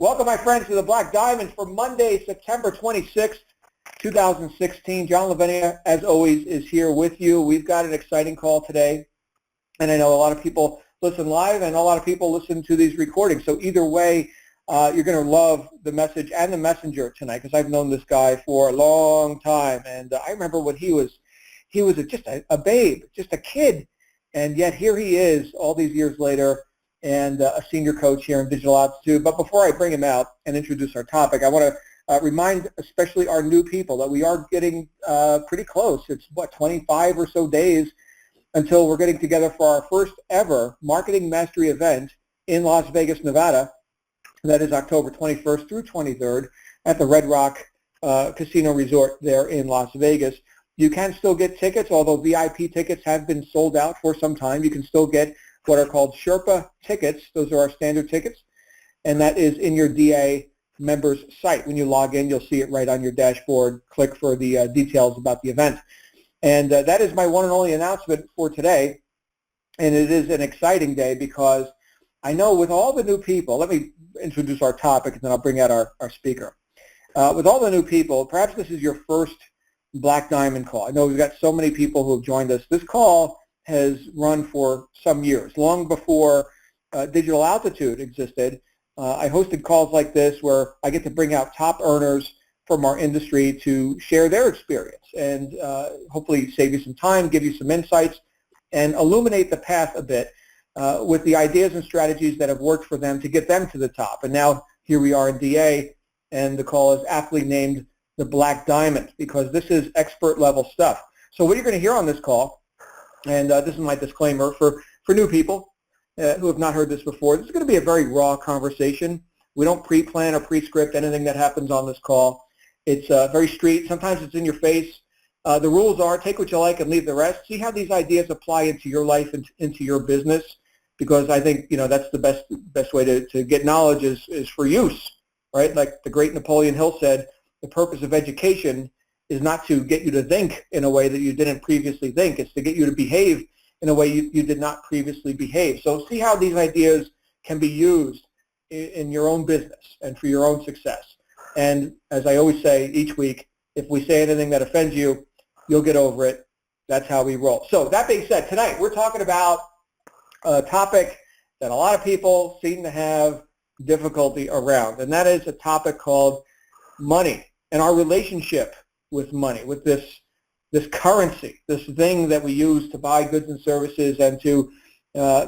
Welcome, my friends, to the Black Diamond for Monday, September 26th, 2016. John Lavinia, as always, is here with you. We've got an exciting call today, and I know a lot of people listen live and a lot of people listen to these recordings. So either way, you're going to love the message and the messenger tonight, because I've known this guy for a long time, and I remember when he was just a babe, just a kid, and yet here he is all these years later, and a senior coach here in Digital Altitude. But before I bring him out and introduce our topic, I want to remind especially our new people that we are getting pretty close. It's, 25 or so days until we're getting together for our first ever Marketing Mastery event in Las Vegas, Nevada. That is October 21st through 23rd at the Red Rock Casino Resort there in Las Vegas. You can still get tickets, although VIP tickets have been sold out for some time. You can still get what are called Sherpa tickets. Those are our standard tickets, and that is in your DA members site. When you log in, you'll see it right on your dashboard. Click for the details about the event. And that is my one and only announcement for today, and it is an exciting day because I know with all the new people, let me introduce our topic and then I'll bring out our speaker. With all the new people, perhaps this is your first Black Diamond call. I know we've got so many people who have joined us. This call has run for some years, long before Digital Altitude existed. I hosted calls like this where I get to bring out top earners from our industry to share their experience and hopefully save you some time, give you some insights, and illuminate the path a bit with the ideas and strategies that have worked for them to get them to the top. And now here we are in DA, and the call is aptly named the Black Diamond because this is expert level stuff. So what you're going to hear on this call, and this is my disclaimer for new people who have not heard this before, this is going to be a very raw conversation. We don't pre-plan or pre-script anything that happens on this call. It's very street. Sometimes it's in your face. The rules are take what you like and leave the rest. See how these ideas apply into your life and into your business, because I think that's the best way to get knowledge is for use, right? Like the great Napoleon Hill said, the purpose of education is not to get you to think in a way that you didn't previously think. It's to get you to behave in a way you did not previously behave. So see how these ideas can be used in your own business and for your own success. And as I always say each week, if we say anything that offends you, you'll get over it. That's how we roll. So that being said, tonight we're talking about a topic that a lot of people seem to have difficulty around, and that is a topic called money and our relationship with money, with this currency, this thing that we use to buy goods and services and to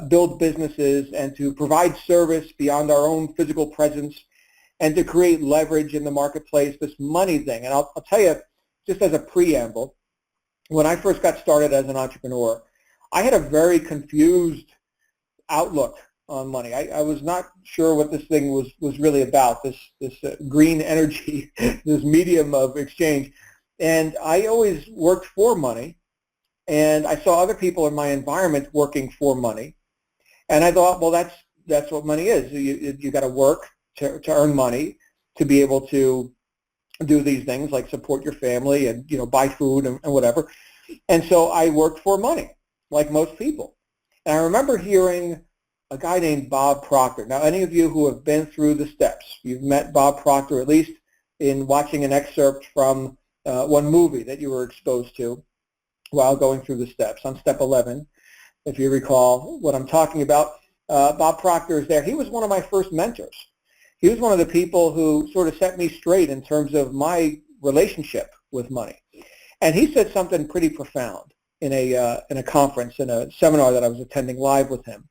build businesses and to provide service beyond our own physical presence and to create leverage in the marketplace, this money thing. And I'll tell you, just as a preamble, when I first got started as an entrepreneur, I had a very confused outlook on money. I was not sure what this thing was really about, this green energy, this medium of exchange. And I always worked for money, and I saw other people in my environment working for money. And I thought, well, that's what money is. You got to work to earn money to be able to do these things like support your family and buy food and whatever. And so I worked for money, like most people. And I remember hearing a guy named Bob Proctor. Now, any of you who have been through the steps, you've met Bob Proctor, at least in watching an excerpt from one movie that you were exposed to while going through the steps. On step 11, if you recall what I'm talking about, Bob Proctor is there. He was one of my first mentors. He was one of the people who sort of set me straight in terms of my relationship with money. And he said something pretty profound in a conference, in a seminar that I was attending live with him.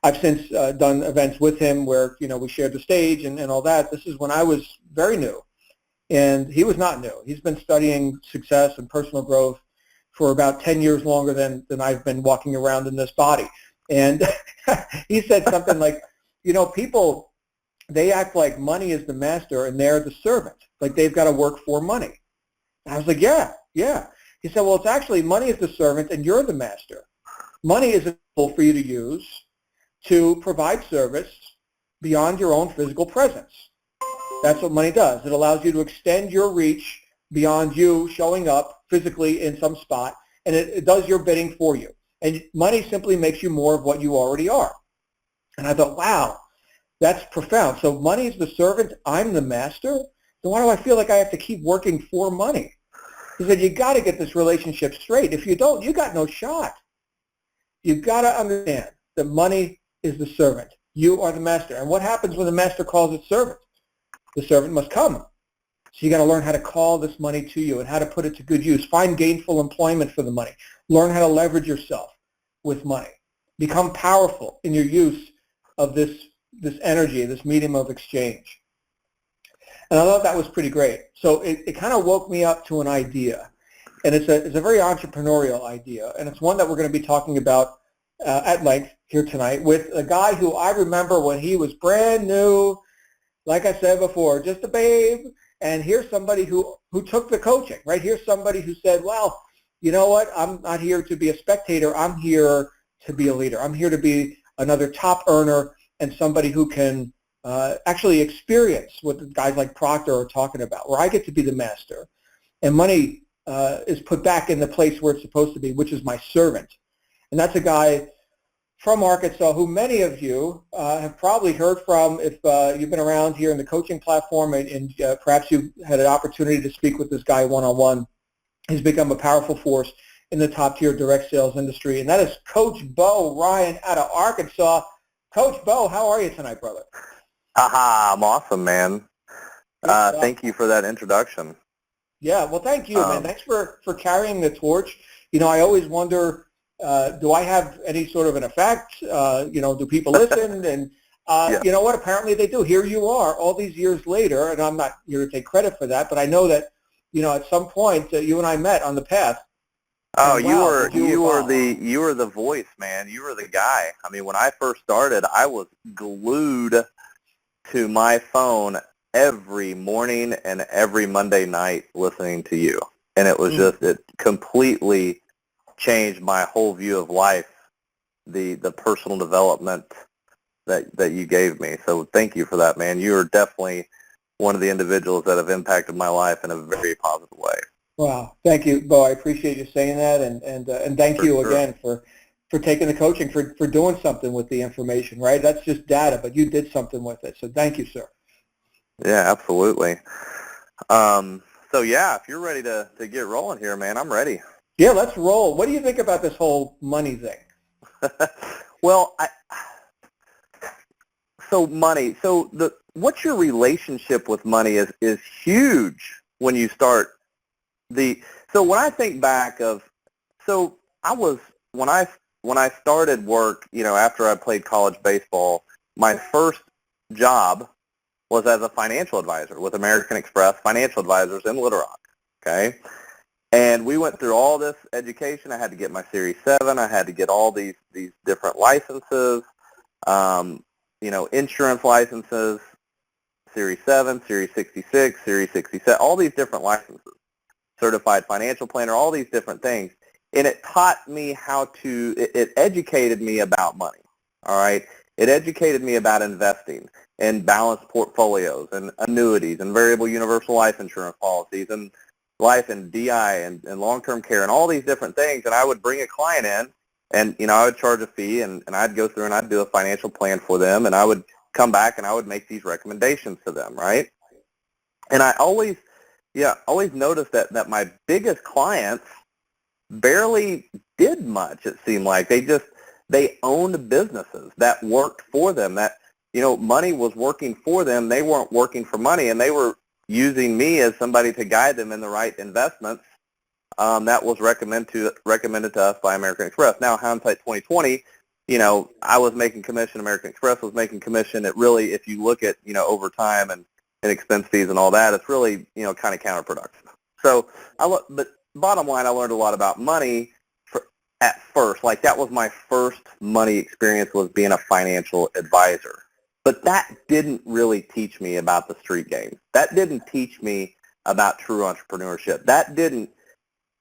I've since done events with him where we shared the stage and all that. This is when I was very new. And he was not new. He's been studying success and personal growth for about 10 years longer than I've been walking around in this body. And he said something like, people, they act like money is the master and they're the servant, like they've got to work for money. And I was like, yeah. He said, well, it's actually money is the servant and you're the master. Money is a tool for you to use to provide service beyond your own physical presence. That's what money does. It allows you to extend your reach beyond you showing up physically in some spot, and it does your bidding for you. And money simply makes you more of what you already are. And I thought, wow, That's profound. So money is the servant, I'm the master. Then why do I feel like I have to keep working for money? He said, you got to get this relationship straight. If you don't, you got no shot. You've got to understand that money is the servant. You are the master. And what happens when the master calls its servant? The servant must come. So you got to learn how to call this money to you and how to put it to good use. Find gainful employment for the money. Learn how to leverage yourself with money. Become powerful in your use of this energy, this medium of exchange. And I thought that was pretty great. So it kind of woke me up to an idea. And it's a very entrepreneurial idea. And it's one that we're going to be talking about at length here tonight with a guy who I remember when he was brand new, like I said before, just a babe. And here's somebody who took the coaching, right? Here's somebody who said, well, you know what? I'm not here to be a spectator. I'm here to be a leader. I'm here to be another top earner and somebody who can actually experience what guys like Proctor are talking about, where I get to be the master. And money is put back in the place where it's supposed to be, which is my servant. And that's a guy from Arkansas who many of you have probably heard from if you've been around here in the coaching platform and perhaps you've had an opportunity to speak with this guy one-on-one. He's become a powerful force in the top-tier direct sales industry, and that is Coach Beau Ryan out of Arkansas. Coach Beau, how are you tonight, brother? I'm awesome, man. Thank you for that introduction. Yeah, well, thank you, man. Thanks for carrying the torch. You know, I always wonder, do I have any sort of an effect? Do people listen? And Yeah. you know what? Apparently they do. Here you are all these years later, and I'm not here to take credit for that, but I know that, at some point you and I met on the path. Oh, And you wow, were did you evolve. you were the voice, man. You were the guy. I mean, when I first started, I was glued to my phone every morning and every Monday night listening to you. And it was it completely changed my whole view of life, the personal development that you gave me. So thank you for that, man. You are definitely one of the individuals that have impacted my life in a very positive way. Wow. Thank you, Beau. I appreciate you saying that. And thank For you sure. again for taking the coaching, for doing something with the information, right? That's just data, but you did something with it. So thank you, sir. Yeah, absolutely. So yeah, if you're ready to get rolling here, man, I'm ready. Yeah, let's roll. What do you think about this whole money thing? Well, money. So what's your relationship with money is huge when you start so when I think back when I started work, after I played college baseball, my first job was as a financial advisor with American Express Financial Advisors in Little Rock. Okay. And we went through all this education. I had to get my Series 7. I had to get all these different licenses, insurance licenses, Series 7, Series 66, Series 67, all these different licenses, certified financial planner, all these different things. And it taught me it educated me about money, all right? It educated me about investing and balanced portfolios and annuities and variable universal life insurance policies and life and DI and long-term care and all these different things. And I would bring a client in and, I would charge a fee and I'd go through and I'd do a financial plan for them and I would come back and I would make these recommendations to them, right? And I always noticed that my biggest clients barely did much, it seemed like. They owned businesses that worked for them, that, money was working for them. They weren't working for money, and they were using me as somebody to guide them in the right investments that was recommended to us by American Express. Now, hindsight 2020, I was making commission, American Express was making commission. It really, if you look at, over time and expense fees and all that, it's really, kind of counterproductive. So, but bottom line, I learned a lot about money at first. Like, that was my first money experience, was being a financial advisor. But that didn't really teach me about the street game. That didn't teach me about true entrepreneurship. That didn't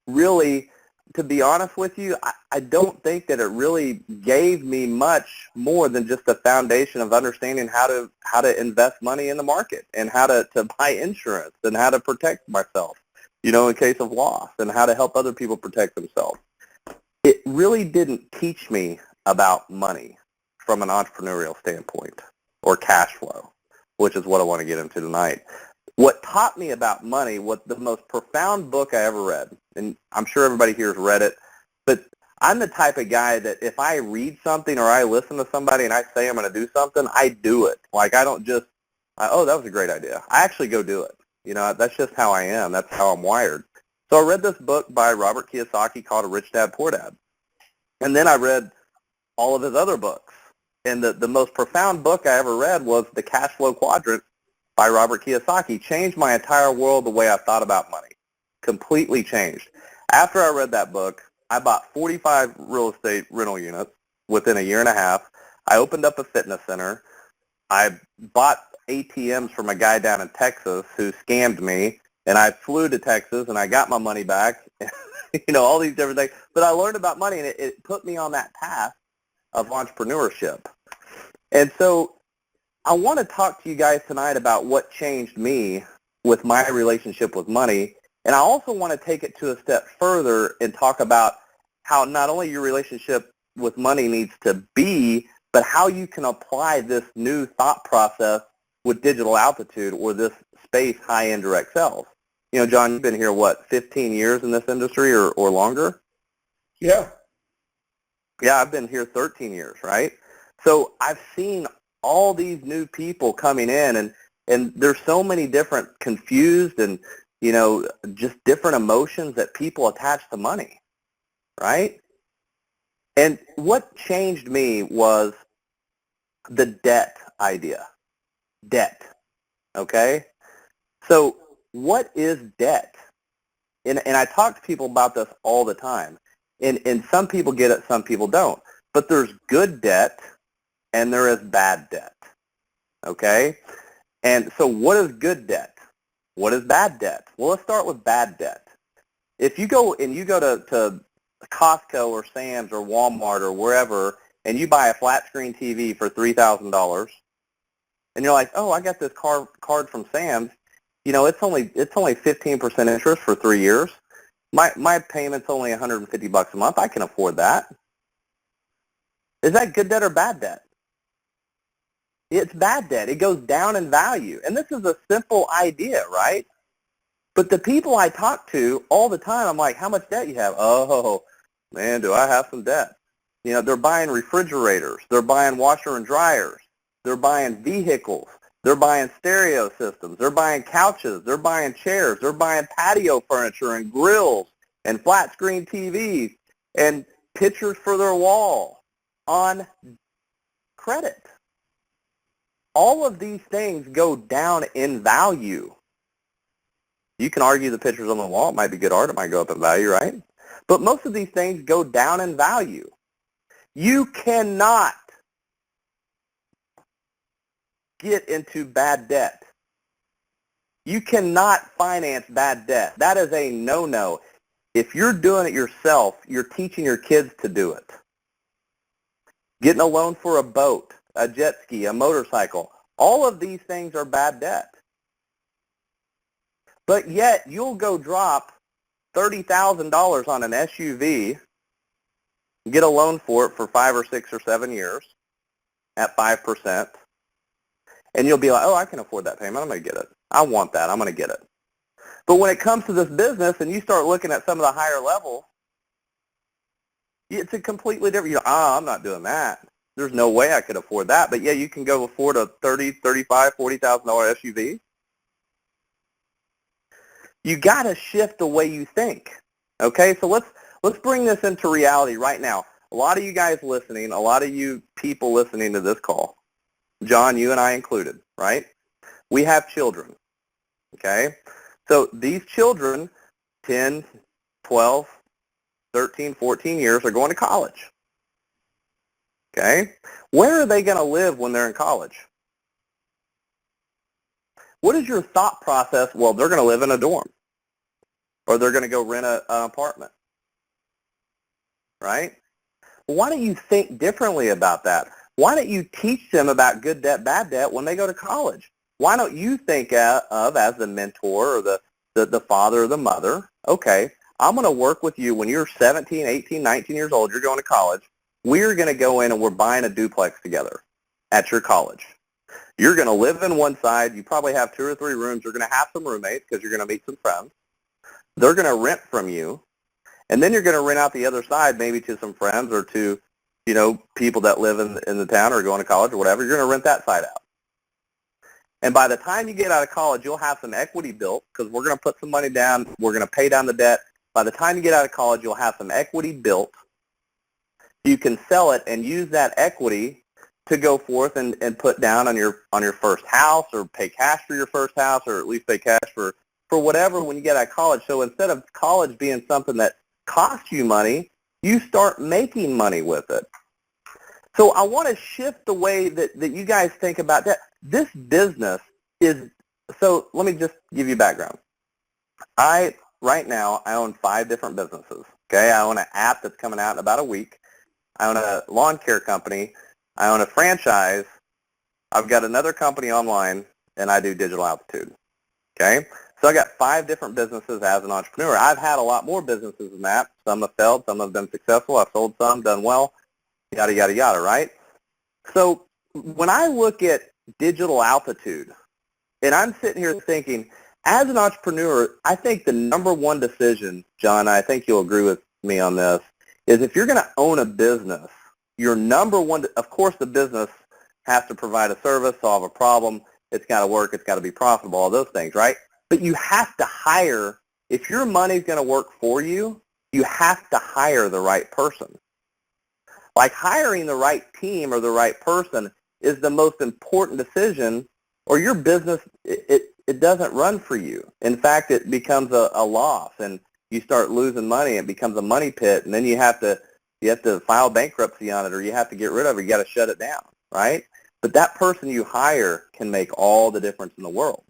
really, to be honest with you, I don't think that it really gave me much more than just the foundation of understanding how to invest money in the market and how to buy insurance and how to protect myself, in case of loss, and how to help other people protect themselves. It really didn't teach me about money from an entrepreneurial standpoint. or cash flow, which is what I want to get into tonight. What taught me about money was the most profound book I ever read, and I'm sure everybody here has read it, but I'm the type of guy that if I read something or I listen to somebody and I say I'm going to do something, I do it. Like I don't just, oh, that was a great idea. I actually go do it. You know, that's just how I am. That's how I'm wired. So I read this book by Robert Kiyosaki called Rich Dad, Poor Dad. And then I read all of his other books. And the most profound book I ever read was The Cash Flow Quadrant by Robert Kiyosaki. Changed my entire world the way I thought about money. Completely changed. After I read that book, I bought 45 real estate rental units within a year and a half. I opened up a fitness center. I bought ATMs from a guy down in Texas who scammed me, and I flew to Texas, and I got my money back, you know, all these different things. But I learned about money, and it put me on that path of entrepreneurship. And so I want to talk to you guys tonight about what changed me with my relationship with money. And I also want to take it to a step further and talk about how not only your relationship with money needs to be, but how you can apply this new thought process with digital altitude or this space high-end direct sales. You know, John, you've been here, what, 15 years in this industry or longer? Yeah. Yeah, I've been here 13 years, right? So I've seen all these new people coming in, and there's so many different confused and, you know, just different emotions that people attach to money, right? And what changed me was the debt idea. Debt, okay? So what is debt? And I talk to people about this all the time. And some people get it, some people don't. But there's good debt and there is bad debt, okay? And so what is good debt? What is bad debt? Well, let's start with bad debt. If you go to Costco or Sam's or Walmart or wherever and you buy a flat screen TV for $3,000 and you're like, oh, I got this card from Sam's, you know, it's only 15% interest for 3 years. My payment's only $150 a month. I can afford that. Is that good debt or bad debt? It's bad debt. It goes down in value. And this is a simple idea, right? But the people I talk to all the time, I'm like, how much debt you have? Oh, man, do I have some debt? You know, they're buying refrigerators. They're buying washer and dryers. They're buying vehicles. They're buying stereo systems. They're buying couches. They're buying chairs. They're buying patio furniture and grills and flat screen TVs and pictures for their wall on credit. All of these things go down in value. You can argue the pictures on the wall might be good art. It might go up in value, right? But most of these things go down in value. You cannot get into bad debt. You cannot finance bad debt. That is a no-no. If you're doing it yourself, you're teaching your kids to do it. Getting a loan for a boat, a jet ski, a motorcycle, all of these things are bad debt. But yet you'll go drop $30,000 on an SUV, get a loan for it for 5 or 6 or 7 years at 5%, and you'll be like, oh, I can afford that payment. I'm going to get it. I want that. I'm going to get it. But when it comes to this business and you start looking at some of the higher levels, it's a completely different, I'm not doing that. There's no way I could afford that. But yeah, you can go afford a $30,000, $35,000, $40,000 SUV. You got to shift the way you think. Okay, so let's bring this into reality right now. A lot of you guys listening, a lot of you people listening to this call, John, you and I included, right? We have children, okay? So these children, 10, 12, 13, 14 years, are going to college, okay? Where are they going to live when they're in college? What is your thought process? Well, they're going to live in a dorm, or they're going to go rent an apartment, right? Well, why don't you think differently about that? Why don't you teach them about good debt, bad debt when they go to college? Why don't you think of as the mentor or the father or the mother, okay, I'm going to work with you when you're 17, 18, 19 years old, you're going to college. We're going to go in and we're buying a duplex together at your college. You're going to live in one side. You probably have 2 or 3 rooms. You're going to have some roommates because you're going to meet some friends. They're going to rent from you. And then you're going to rent out the other side maybe to some friends or to, people that live in the town or going to college or whatever. You're going to rent that side out. And by the time you get out of college, you'll have some equity built because we're going to put some money down. We're going to pay down the debt. By the time you get out of college, you'll have some equity built. You can sell it and use that equity to go forth and put down on your first house or pay cash for your first house or at least pay cash for whatever when you get out of college. So instead of college being something that costs you money, you start making money with it. So I want to shift the way that you guys think about that. This business is, so let me just give you background. Right now, I own 5 different businesses. Okay, I own an app that's coming out in about a week. I own a lawn care company. I own a franchise. I've got another company online, and I do digital altitude. Okay, so I got 5 different businesses as an entrepreneur. I've had a lot more businesses than that. Some have failed. Some have been successful. I've sold some, done well, yada, yada, yada, right? So when I look at digital altitude, and I'm sitting here thinking, as an entrepreneur, I think the number one decision, John, I think you'll agree with me on this, is if you're going to own a business, your number one, of course the business has to provide a service, solve a problem, it's got to work, it's got to be profitable, all those things, right? But you have to hire, if your money's going to work for you, you have to hire the right person. Like hiring the right team or the right person is the most important decision, or your business, it doesn't run for you. In fact, it becomes a loss, and you start losing money. It becomes a money pit, and then you have to file bankruptcy on it, or you have to get rid of it. You got to shut it down, right? But that person you hire can make all the difference in the world.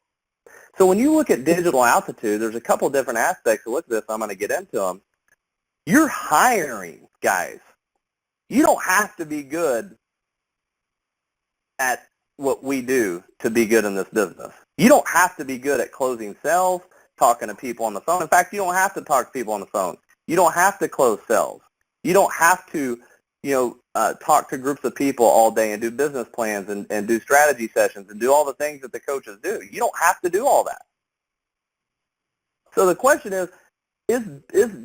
So when you look at digital altitude, there's a couple different aspects to look at this. I'm going to get into them. You're hiring guys. You don't have to be good at what we do to be good in this business. You don't have to be good at closing sales, talking to people on the phone. In fact, you don't have to talk to people on the phone. You don't have to close sales. You don't have to, talk to groups of people all day and do business plans and do strategy sessions and do all the things that the coaches do. You don't have to do all that. So the question is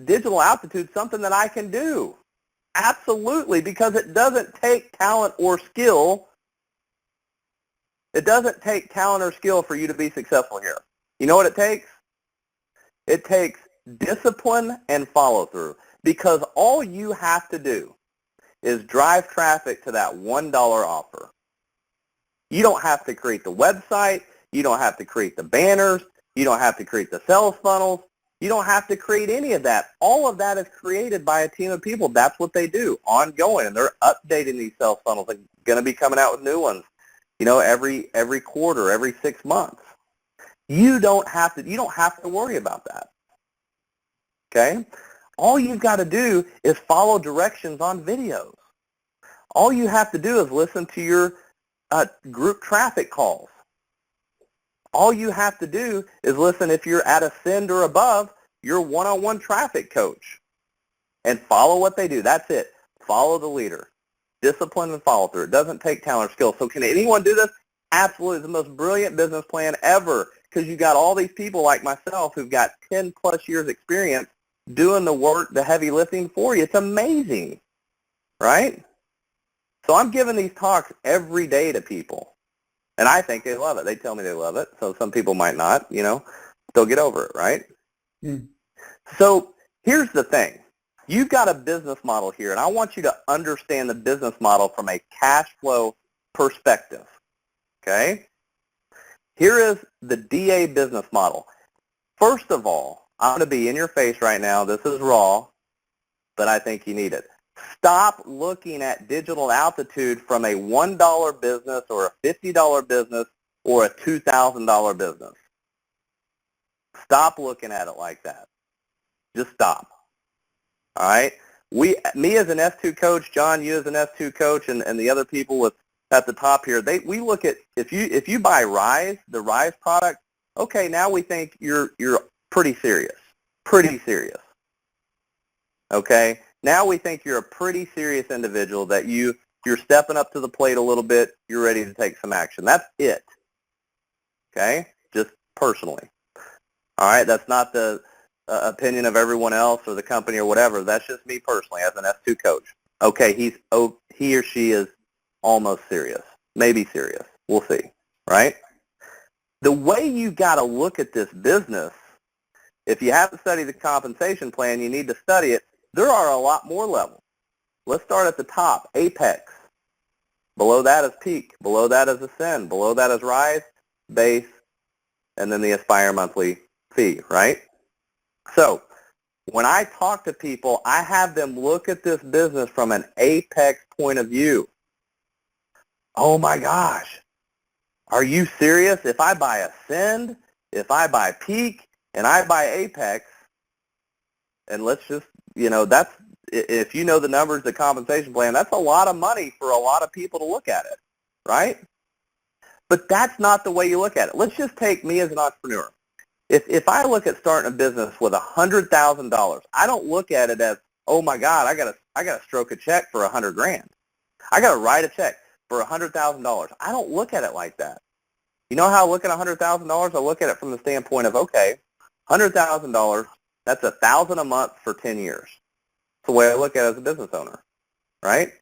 digital altitude something that I can do? Absolutely, because it doesn't take talent or skill. It doesn't take talent or skill for you to be successful here. You know what it takes? It takes discipline and follow-through, because all you have to do is drive traffic to that $1 offer. You don't have to create the website. You don't have to create the banners. You don't have to create the sales funnels. You don't have to create any of that. All of that is created by a team of people. That's what they do, ongoing, and they're updating these sales funnels. They're going to be coming out with new ones, every quarter, every 6 months. You don't have to worry about that. Okay? All you've got to do is follow directions on videos. All you have to do is listen to your group traffic calls. All you have to do is listen, if you're at Ascend or above, your one-on-one traffic coach, and follow what they do. That's it. Follow the leader. Discipline and follow through. It doesn't take talent or skill. So can anyone do this? Absolutely. It's the most brilliant business plan ever, because you got all these people like myself who've got 10 plus years experience doing the work, the heavy lifting for you. It's amazing, right? So I'm giving these talks every day to people, and I think they love it. They tell me they love it, so some people might not, they'll get over it, right? Mm. So here's the thing. You've got a business model here, and I want you to understand the business model from a cash flow perspective, okay? Here is the DA business model. First of all, I'm going to be in your face right now. This is raw, but I think you need it. Stop looking at digital altitude from a $1 business or a $50 business or a $2,000 business. Stop looking at it like that. Just stop. All right? Me as an S2 coach, John, you as an S2 coach, and the other people at the top here, we look at, if you buy Rise, the Rise product, okay, now we think you're pretty serious. Pretty serious. Okay? Now we think you're a pretty serious individual, that you You're stepping up to the plate a little bit. You're ready to take some action. That's it. Okay? Just personally. All right? That's not the opinion of everyone else or the company or whatever. That's just me personally as an S2 coach. Okay, he or she is almost serious. Maybe serious. We'll see. Right? The way you got to look at this business, if you haven't studied the compensation plan, you need to study it. There are a lot more levels. Let's start at the top, Apex. Below that is Peak. Below that is Ascend. Below that is Rise, Base, and then the Aspire monthly fee, right? So when I talk to people, I have them look at this business from an Apex point of view. Oh my gosh, are you serious? If I buy Ascend, if I buy Peak, and I buy Apex, and let's just, that's, if you know the numbers, the compensation plan, that's a lot of money for a lot of people to look at it, right? But that's not the way you look at it. Let's just take me as an entrepreneur. If I look at starting a business with $100,000, I don't look at it as, oh my God, I gotta stroke a check for $100,000. I gotta write a check for $100,000. I don't look at it like that. You know how I look at $100,000? I look at it from the standpoint of, okay, $100,000, that's $1,000 a month for 10 years. That's the way I look at it as a business owner, right?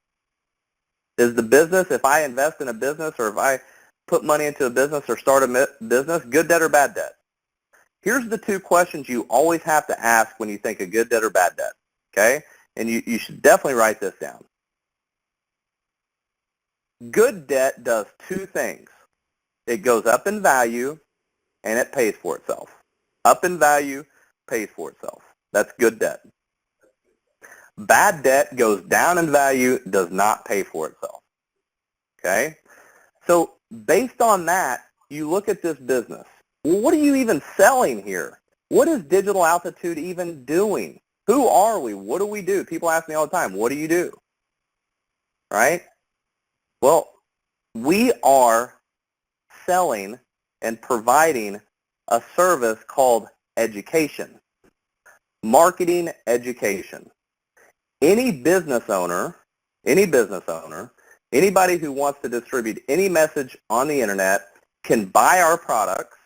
Is the business, if I invest in a business or if I put money into a business or start a business, good debt or bad debt? Here's the two questions you always have to ask when you think of good debt or bad debt, okay? And you should definitely write this down. Good debt does two things. It goes up in value and it pays for itself. Up in value, pays for itself. That's good debt. Bad debt goes down in value, does not pay for itself. Okay? So based on that, you look at this business. Well, what are you even selling here? What is Digital Altitude even doing? Who are we? What do we do? People ask me all the time, what do you do? Right? Well, we are selling and providing a service called education, marketing education. Any business owner, anybody who wants to distribute any message on the internet can buy our products,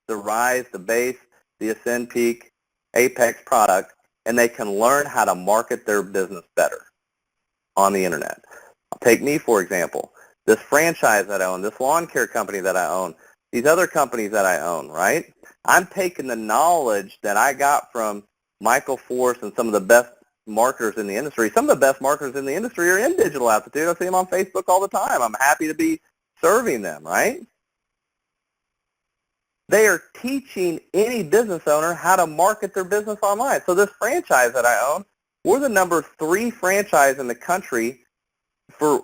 the Rise, the Base, the Ascend, Peak, Apex product, and they can learn how to market their business better on the internet. Take me, for example. This franchise that I own, this lawn care company that I own, these other companies that I own, right? I'm taking the knowledge that I got from Michael Force and some of the best marketers in the industry. Some of the best marketers in the industry are in Digital Altitude. I see them on Facebook all the time. I'm happy to be serving them, right? They are teaching any business owner how to market their business online. So this franchise that I own, we're the number 3 franchise in the country for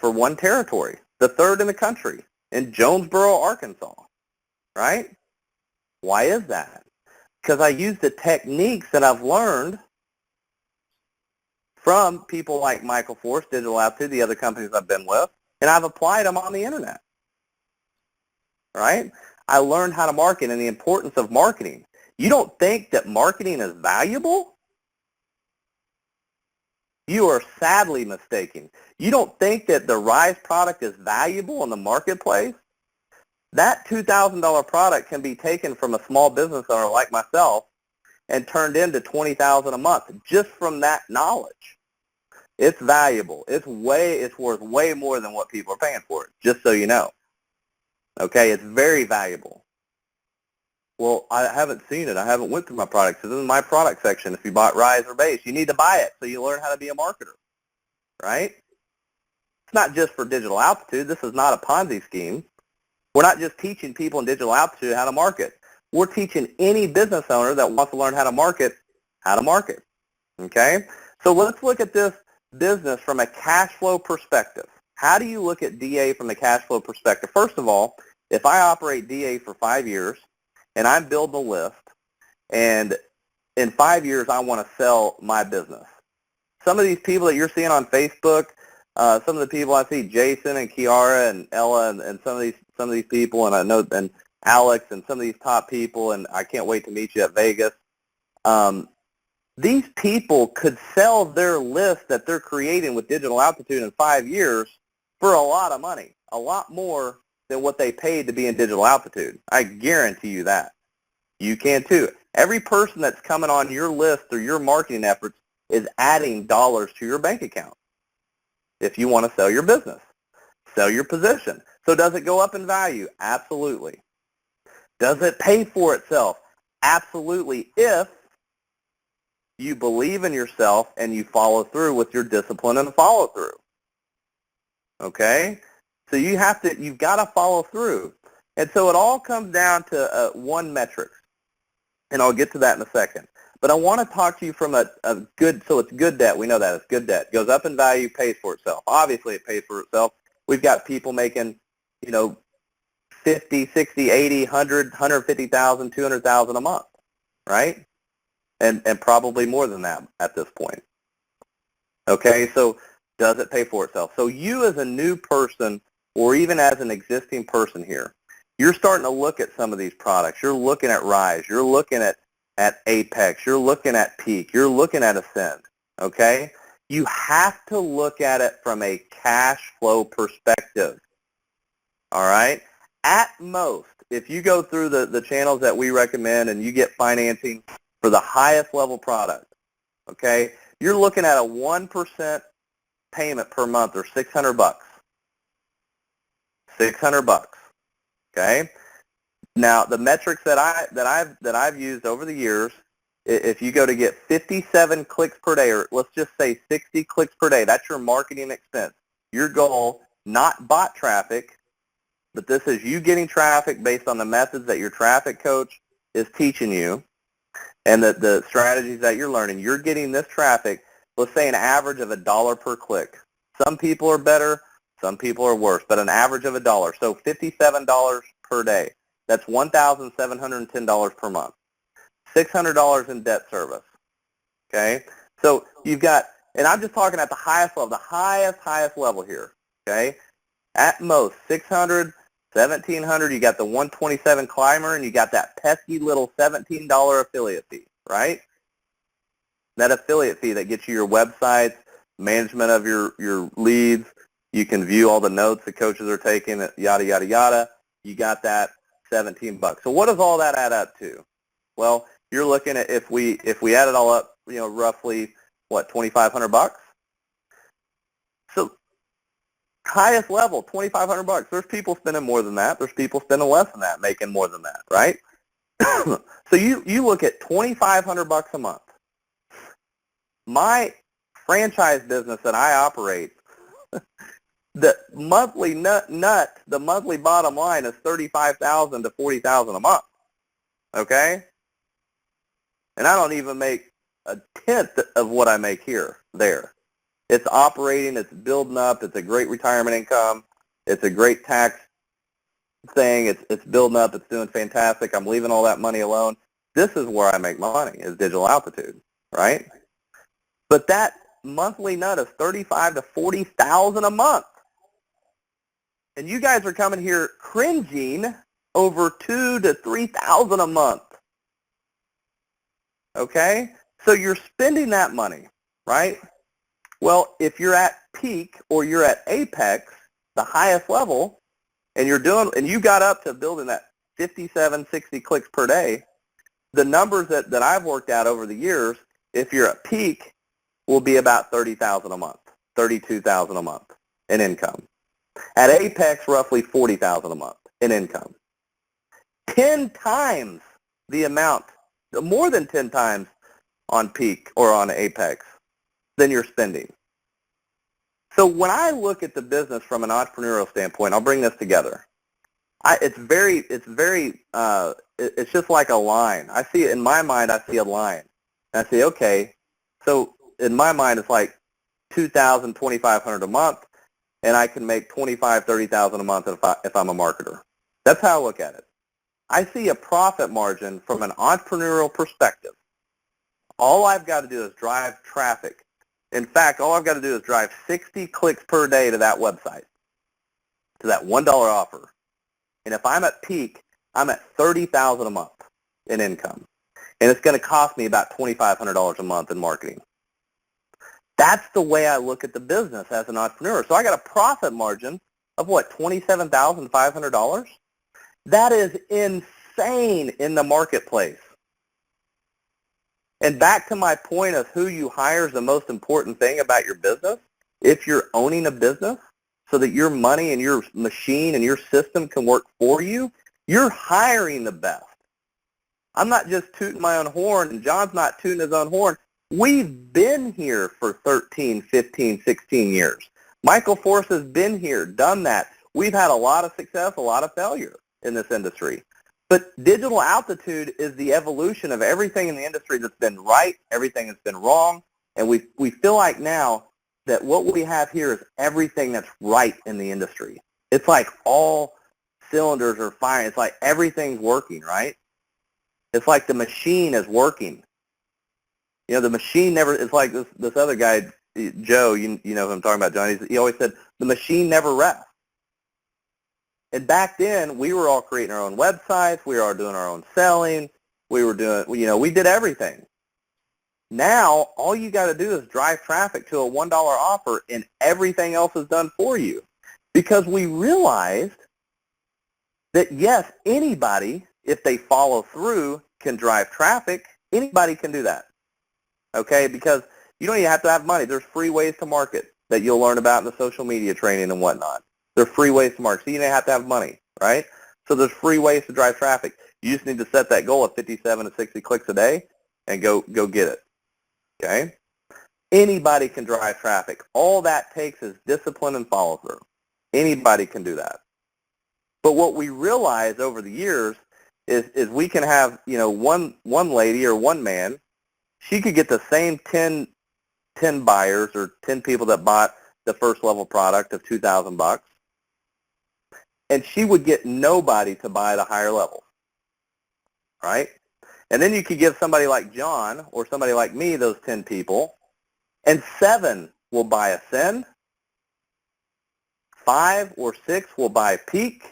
one territory, the 3rd in the country in Jonesboro, Arkansas, right? Why is that? Because I use the techniques that I've learned from people like Michael Force, Digital Altitude, the other companies I've been with, and I've applied them on the internet, right? I learned how to market and the importance of marketing. You don't think that marketing is valuable? You are sadly mistaken. You don't think that the Rise product is valuable in the marketplace? That $2,000 product can be taken from a small business owner like myself and turned into $20,000 a month just from that knowledge. It's valuable. It's worth way more than what people are paying for it, just so you know. Okay, it's very valuable. Well, I haven't seen it. I haven't went through my products. This is my product section. If you bought Rise or Base, you need to buy it so you learn how to be a marketer, right? It's not just for Digital Altitude. This is not a Ponzi scheme. We're not just teaching people in Digital Altitude how to market. We're teaching any business owner that wants to learn how to market, okay? So let's look at this business from a cash flow perspective. How do you look at DA from the cash flow perspective? First of all, if I operate DA for 5 years and I'm building a list and in 5 years I want to sell my business, some of these people that you're seeing on Facebook, some of the people I see, Jason and Kiara and Ella and some of these people, and I know, and Alex and some of these top people, and I can't wait to meet you at Vegas. these people could sell their list that they're creating with Digital Altitude in 5 years for a lot of money, a lot more than what they paid to be in Digital Altitude. I guarantee you that. You can too. Every person that's coming on your list or your marketing efforts is adding dollars to your bank account if you want to sell your business, sell your position. So does it go up in value? Absolutely. Does it pay for itself? Absolutely, if you believe in yourself and you follow through with your discipline and follow through. Okay? So you've got to follow through. And so it all comes down to one metric. And I'll get to that in a second. But I want to talk to you from a good, so it's good debt. We know that it's good debt. Goes up in value, pays for itself. Obviously, it pays for itself. We've got people making, 50, 60, 80, 100, 150,000, 200,000 a month, right? And probably more than that at this point. Okay, so does it pay for itself? So you as a new person or even as an existing person here, you're starting to look at some of these products. You're looking at Rise. You're looking at Apex. You're looking at Peak. You're looking at Ascend, okay? You have to look at it from a cash flow perspective, all right? At most, if you go through the channels that we recommend and you get financing for the highest level product, okay, you're looking at a 1% payment per month or $600. $600, okay? Now, the metrics that I've used over the years, if you go to get 57 clicks per day, or let's just say 60 clicks per day, that's your marketing expense. Your goal, not bot traffic, but this is you getting traffic based on the methods that your traffic coach is teaching you and the strategies that you're learning. You're getting this traffic, let's say an average of $1 per click. Some people are better, some people are worse, but an average of $1. So $57 per day. That's $1,710 per month. $600 in debt service, okay? So you've got, and I'm just talking at the highest level, the highest level here, okay? At most, $600, $1,700, you got the 127 climber, and you got that pesky little $17 affiliate fee, right? That affiliate fee that gets you your websites, management of your leads. You can view all the notes the coaches are taking, yada, yada, yada. You got that $17. So what does all that add up to? Well, you're looking at, if we add it all up, roughly, what, $2,500? So highest level, $2,500. There's people spending more than that. There's people spending less than that, making more than that, right? So you look at $2,500 a month. My franchise business that I operate, the monthly the monthly bottom line is $35,000 to $40,000 a month. Okay? And I don't even make a tenth of what I make there. It's operating, it's building up, it's a great retirement income, it's a great tax thing, it's building up, it's doing fantastic, I'm leaving all that money alone. This is where I make my money, is Digital Altitude, right? But that monthly nut is $35,000 to $40,000 a month. And you guys are coming here cringing over $2,000 to $3,000 a month. Okay? So you're spending that money, right? Well, if you're at peak or you're at apex, the highest level, and you got up to building that 57, 60 clicks per day, the numbers that I've worked out over the years, if you're at peak, will be about $30,000 a month, $32,000 a month in income. At apex, roughly $40,000 a month in income. 10 times the amount, more than 10 times on peak or on apex than you're spending. So when I look at the business from an entrepreneurial standpoint, I'll bring this together. It's just like a line. I see it in my mind. I see a line. And I say, okay, so in my mind, it's like $2,000, $2,500 a month, and I can make $25,000, $30,000 a month if I'm a marketer. That's how I look at it. I see a profit margin from an entrepreneurial perspective. All I've got to do is drive traffic. In fact, all I've got to do is drive 60 clicks per day to that website, to that $1 offer. And if I'm at peak, I'm at $30,000 a month in income. and it's going to cost me about $2,500 a month in marketing. That's the way I look at the business as an entrepreneur. So I got a profit margin of what, $27,500? That is insane in the marketplace. And back to my point of who you hire is the most important thing about your business. If you're owning a business so that your money and your machine and your system can work for you, you're hiring the best. I'm not just tooting my own horn, and John's not tooting his own horn. We've been here for 13, 15, 16 years. Michael Force has been here, done that. We've had a lot of success, a lot of failure in this industry. But digital altitude is the evolution of everything in the industry that's been right, everything that's been wrong, and we feel like now that what we have here is everything that's right in the industry. It's like all cylinders are firing. It's like everything's working, right? It's like the machine is working. You know, the machine never, it's like this other guy, Joe, you know who I'm talking about, John, he always said, the machine never rests. And back then, we were all creating our own websites, we were all doing our own selling, we were doing, you know, we did everything. Now, all you got to do is drive traffic to a $1 offer and everything else is done for you. Because we realized that, yes, anybody, if they follow through, can drive traffic. Anybody can do that, okay? Because you don't even have to have money. There's free ways to market that you'll learn about in the social media training and whatnot. There are free ways to market, so you don't have to have money, right? So there's free ways to drive traffic. You just need to set that goal of 57 to 60 clicks a day and go get it, okay? Anybody can drive traffic. All that takes is discipline and follow-through. Anybody can do that. But what we realize over the years is we can have, you know, one lady or one man, she could get the same 10 buyers or 10 people that bought the first level product of $2,000, and she would get nobody to buy the higher level, right? And then you could give somebody like John or somebody like me those 10 people, and 7 will buy Ascend, 5 or 6 will buy Peak,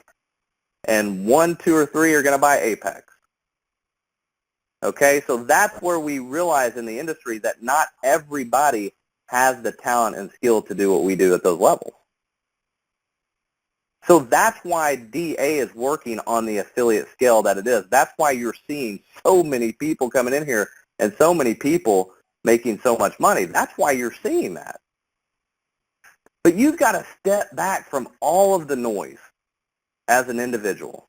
and 1, 2, or 3 are going to buy Apex. Okay, so that's where we realize in the industry that not everybody has the talent and skill to do what we do at those levels. So that's why DA is working on the affiliate scale that it is. That's why you're seeing so many people coming in here and so many people making so much money. That's why you're seeing that. But you've got to step back from all of the noise as an individual.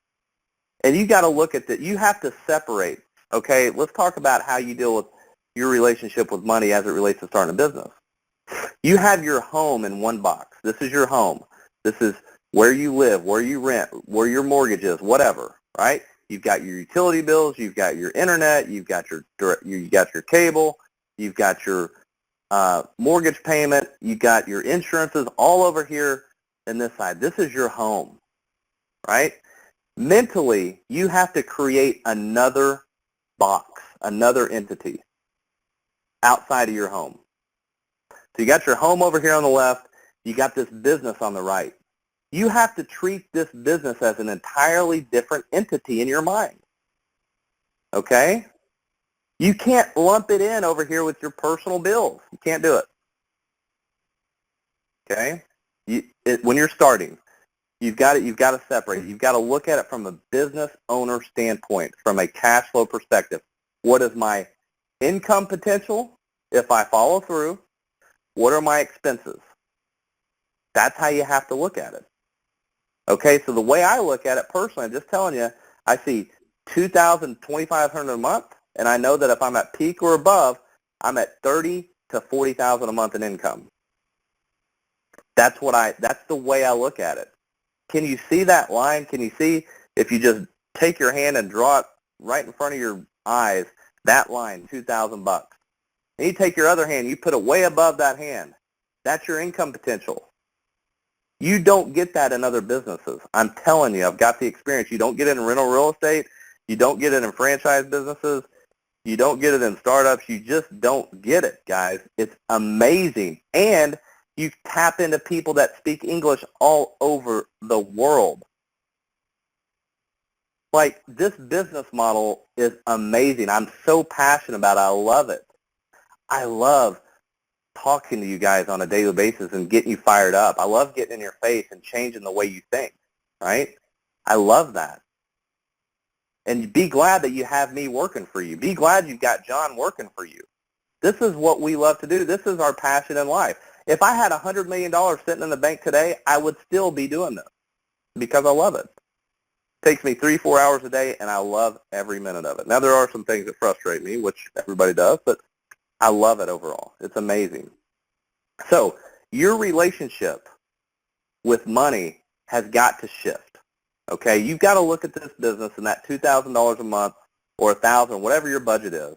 And you got to look at that. You have to separate. Okay, let's talk about how you deal with your relationship with money as it relates to starting a business. You have your home in one box. This is your home. This is where you live, where you rent, where your mortgage is, whatever, right? You've got your utility bills, you've got your internet, you've got your cable, you've got your mortgage payment, you've got your insurances all over here in this side. This is your home, right? Mentally, you have to create another box, another entity outside of your home. So you got your home over here on the left, you got this business on the right. You have to treat this business as an entirely different entity in your mind, okay? You can't lump it in over here with your personal bills. You can't do it, okay? When you're starting, you've got to separate. You've got to look at it from a business owner standpoint, from a cash flow perspective. What is my income potential if I follow through? What are my expenses? That's how you have to look at it. Okay, so the way I look at it personally, I'm just telling you, I see $2,000, $2,500 a month, and I know that if I'm at peak or above, I'm at $30,000 to $40,000 a month in income. That's the way I look at it. Can you see that line? Can you see, if you just take your hand and draw it right in front of your eyes, that line, $2,000. And you take your other hand, you put it way above that hand. That's your income potential. You don't get that in other businesses. I'm telling you, I've got the experience. You don't get it in rental real estate. You don't get it in franchise businesses. You don't get it in startups. You just don't get it, guys. It's amazing. And you tap into people that speak English all over the world. like, this business model is amazing. I'm so passionate about it. I love it. I love talking to you guys on a daily basis and getting you fired up. I love getting in your face and changing the way you think, right? I love that. And be glad that you have me working for you. Be glad you've got John working for you. This is what we love to do. This is our passion in life. If I had $100 million sitting in the bank today, I would still be doing this because I love it. It takes me 3-4 hours a day, and I love every minute of it. Now, there are some things that frustrate me, which everybody does, but I love it overall. It's amazing. So your relationship with money has got to shift, okay? You've got to look at this business and that $2,000 a month or $1,000, whatever your budget is,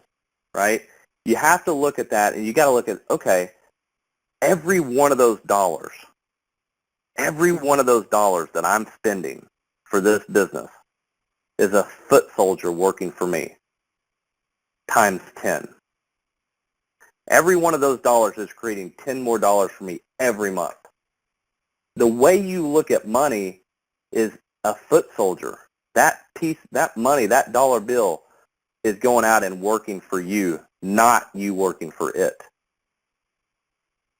right? You have to look at that, and you got to look at, okay, every one of those dollars that I'm spending for this business is a foot soldier working for me times 10. Every one of those dollars is creating 10 more dollars for me every month. The way you look at money is a foot soldier. That piece, that money, that dollar bill is going out and working for you, not you working for it.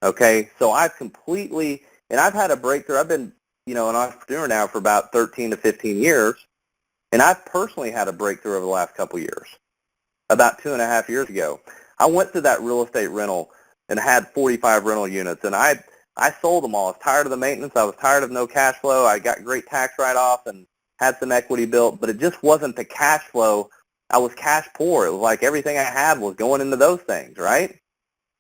Okay, so I've completely, and I've had a breakthrough. I've been, an entrepreneur now for about 13 to 15 years, and I've personally had a breakthrough over the last couple years. About 2.5 years ago, I went to that real estate rental and had 45 rental units, and I sold them all. I was tired of the maintenance. I was tired of no cash flow. I got great tax write-off and had some equity built, but it just wasn't the cash flow. I was cash poor. It was like everything I had was going into those things, right?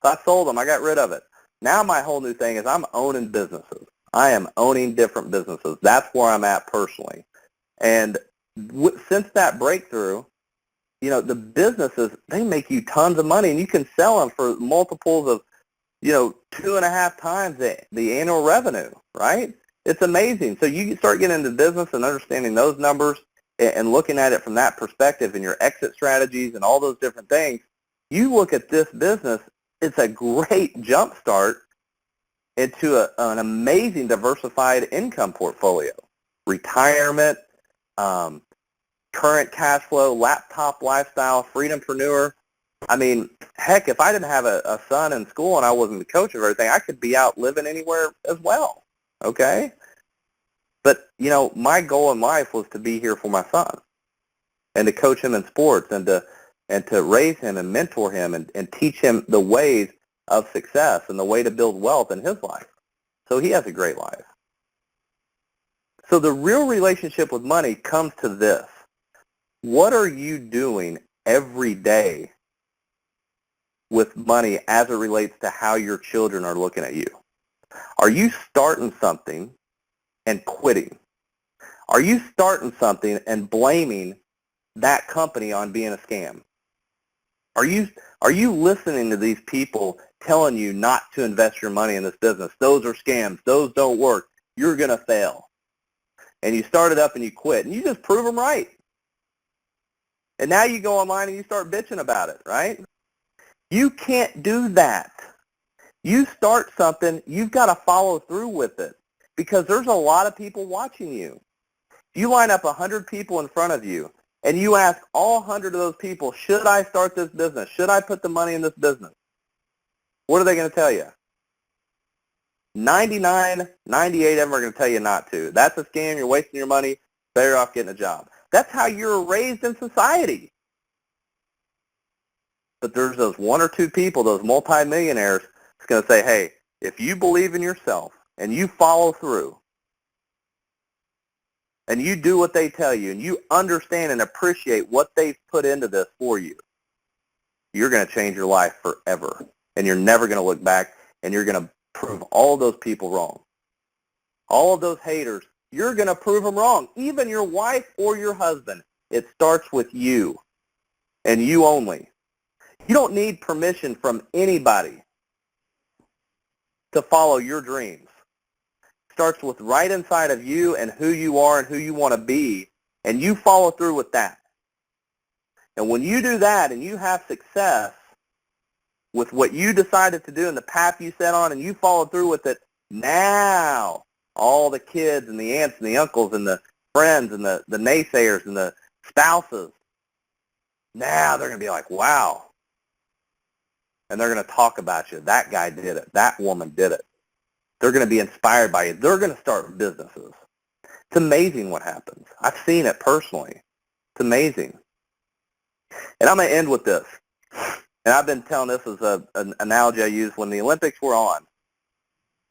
So I sold them. I got rid of it. Now my whole new thing is I'm owning businesses. I am owning different businesses. That's where I'm at personally. And since that breakthrough, the businesses, they make you tons of money, and you can sell them for multiples of, 2.5 times the annual revenue, right? It's amazing. So you start getting into business and understanding those numbers and looking at it from that perspective and your exit strategies and all those different things. You look at this business, it's a great jump start into an amazing diversified income portfolio. Retirement, current cash flow, laptop lifestyle, freedompreneur. I mean, heck, if I didn't have a son in school and I wasn't the coach of everything, I could be out living anywhere as well, okay? But, my goal in life was to be here for my son and to coach him in sports and to raise him and mentor him and teach him the ways of success and the way to build wealth in his life. So he has a great life. So the real relationship with money comes to this. What are you doing every day with money as it relates to how your children are looking at you? Are you starting something and quitting? Are you starting something and blaming that company on being a scam? Are you listening to these people telling you not to invest your money in this business? Those are scams. Those don't work. You're going to fail. And you start it up and you quit. And you just prove them right. And now you go online and you start bitching about it, right? You can't do that. You start something, you've got to follow through with it because there's a lot of people watching you. You line up 100 people in front of you and you ask all 100 of those people, should I start this business? Should I put the money in this business? What are they going to tell you? 99, 98 of them are going to tell you not to. That's a scam. You're wasting your money. Better off getting a job. That's how you're raised in society. But there's those 1 or 2 people, those multimillionaires, that's going to say, hey, if you believe in yourself and you follow through and you do what they tell you and you understand and appreciate what they've put into this for you, you're going to change your life forever. And you're never going to look back, and you're going to prove all those people wrong. All of those haters, you're going to prove them wrong. Even your wife or your husband. It starts with you and you only. You don't need permission from anybody to follow your dreams. It starts with right inside of you and who you are and who you want to be, and you follow through with that. And when you do that and you have success with what you decided to do and the path you set on and you follow through with it, now all the kids and the aunts and the uncles and the friends and the naysayers and the spouses. Now they're going to be like, wow. And they're going to talk about you. That guy did it. That woman did it. They're going to be inspired by you. They're going to start businesses. It's amazing what happens. I've seen it personally. It's amazing. And I'm going to end with this. And I've been telling this as an analogy I use when the Olympics were on.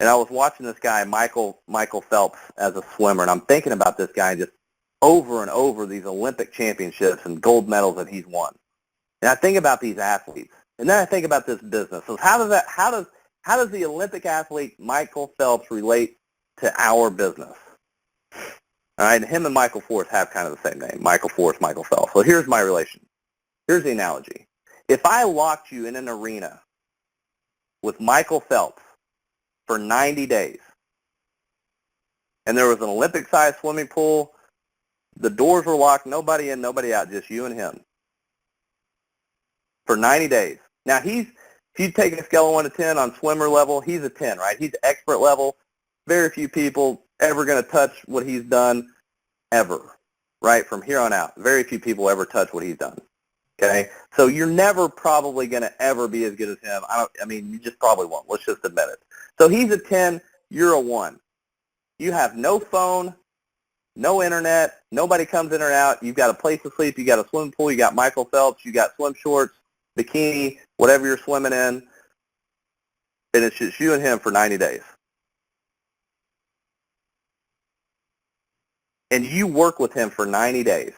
And I was watching this guy, Michael Phelps, as a swimmer. And I'm thinking about this guy just over and over these Olympic championships and gold medals that he's won. And I think about these athletes. And then I think about this business. So how does the Olympic athlete Michael Phelps relate to our business? All right, him and Michael Force have kind of the same name, Michael Force, Michael Phelps. So here's my relation. Here's the analogy. If I locked you in an arena with Michael Phelps for 90 days, and there was an Olympic-sized swimming pool, the doors were locked, nobody in, nobody out, just you and him, for 90 days. Now, if you take a scale of 1 to 10 on swimmer level, he's a 10, right? He's expert level. Very few people ever going to touch what he's done ever, right? From here on out, very few people ever touch what he's done, okay? So you're never probably going to ever be as good as him. I mean, you just probably won't. Let's just admit it. So he's a 10, you're a 1. You have no phone, no internet, nobody comes in or out. You've got a place to sleep. You got a swimming pool. You got Michael Phelps. You got swim shorts, bikini, whatever you're swimming in, and it's just you and him for 90 days. And you work with him for 90 days,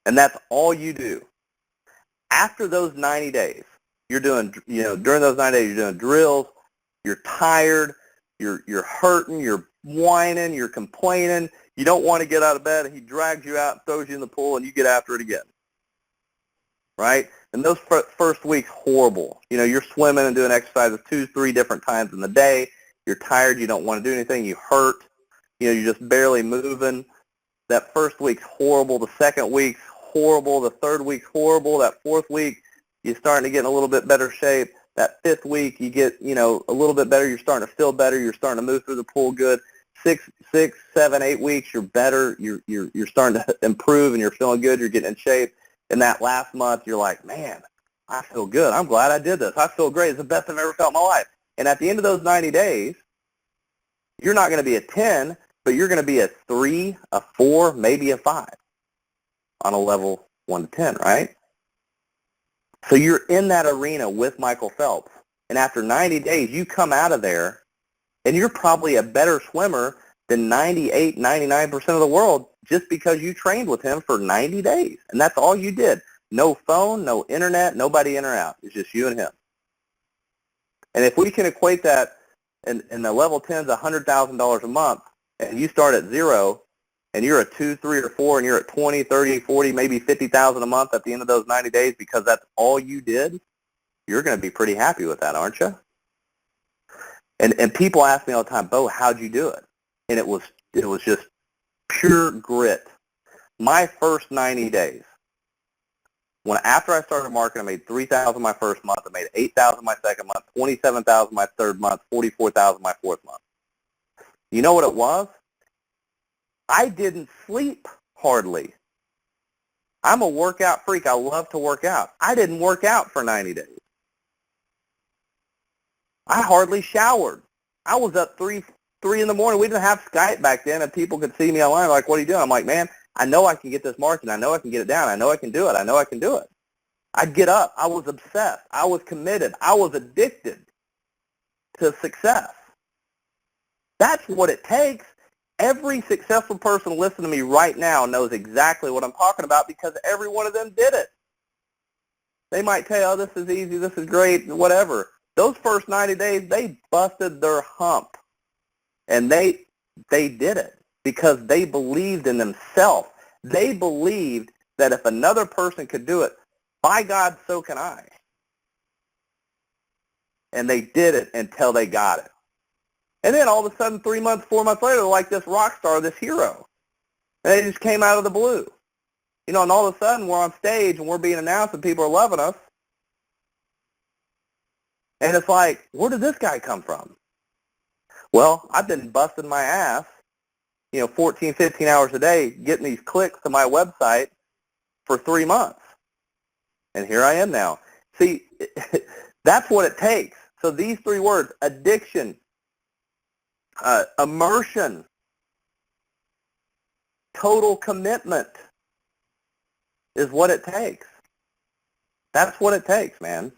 and that's all you do. After those 90 days, you're doing, during those 90 days, you're doing drills, you're tired, you're hurting, you're whining, you're complaining, you don't want to get out of bed, and he drags you out and throws you in the pool, and you get after it again, right? And those first weeks, horrible. You're swimming and doing exercises 2-3 different times in the day. You're tired. You don't want to do anything. You hurt. You're just barely moving. That first week's horrible. The second week's horrible. The third week's horrible. That fourth week, you're starting to get in a little bit better shape. That fifth week, you get, a little bit better. You're starting to feel better. You're starting to move through the pool good. 6, 7, 8 weeks, you're better. You're starting to improve, and you're feeling good. You're getting in shape. And that last month, you're like, man, I feel good. I'm glad I did this. I feel great. It's the best I've ever felt in my life. And at the end of those 90 days, you're not going to be a 10, but you're going to be a 3, a 4, maybe a 5 on a level 1 to 10, right? So you're in that arena with Michael Phelps. And after 90 days, you come out of there, and you're probably a better swimmer than 98, 99% of the world just because you trained with him for 90 days. And that's all you did. No phone, no internet, nobody in or out. It's just you and him. And if we can equate that, and the level 10 is $100,000 a month, and you start at 0, and you're a 2, 3, or 4, and you're at 20, 30, 40, maybe 50,000 a month at the end of those 90 days because that's all you did, you're going to be pretty happy with that, aren't you? And people ask me all the time, Beau, how'd you do it? And it was just pure grit. My first 90 days, after I started marketing, I made $3,000 my first month, I made $8,000 my second month, $27,000 my third month, $44,000 my fourth month. You know what it was? I didn't sleep hardly. I'm a workout freak. I love to work out. I didn't work out for 90 days. I hardly showered. I was up 3 in the morning. We didn't have Skype back then, and people could see me online like, what are you doing? I'm like, man, I know I can get this marketing. I know I can get it down. I know I can do it. I know I can do it. I'd get up. I was obsessed. I was committed. I was addicted to success. That's what it takes. Every successful person listening to me right now knows exactly what I'm talking about because every one of them did it. They might tell you, oh, this is easy, this is great, whatever. Those first 90 days, they busted their hump. And they did it because they believed in themselves. They believed that if another person could do it, by God, so can I. And they did it until they got it. And then all of a sudden, 3 months, 4 months later, they're like this rock star, this hero. And they just came out of the blue. And all of a sudden, we're on stage and we're being announced and people are loving us. And it's like, where did this guy come from? Well, I've been busting my ass, 14, 15 hours a day, getting these clicks to my website for 3 months. And here I am now. See, that's what it takes. So these 3 words, addiction, immersion, total commitment, is what it takes. That's what it takes, man.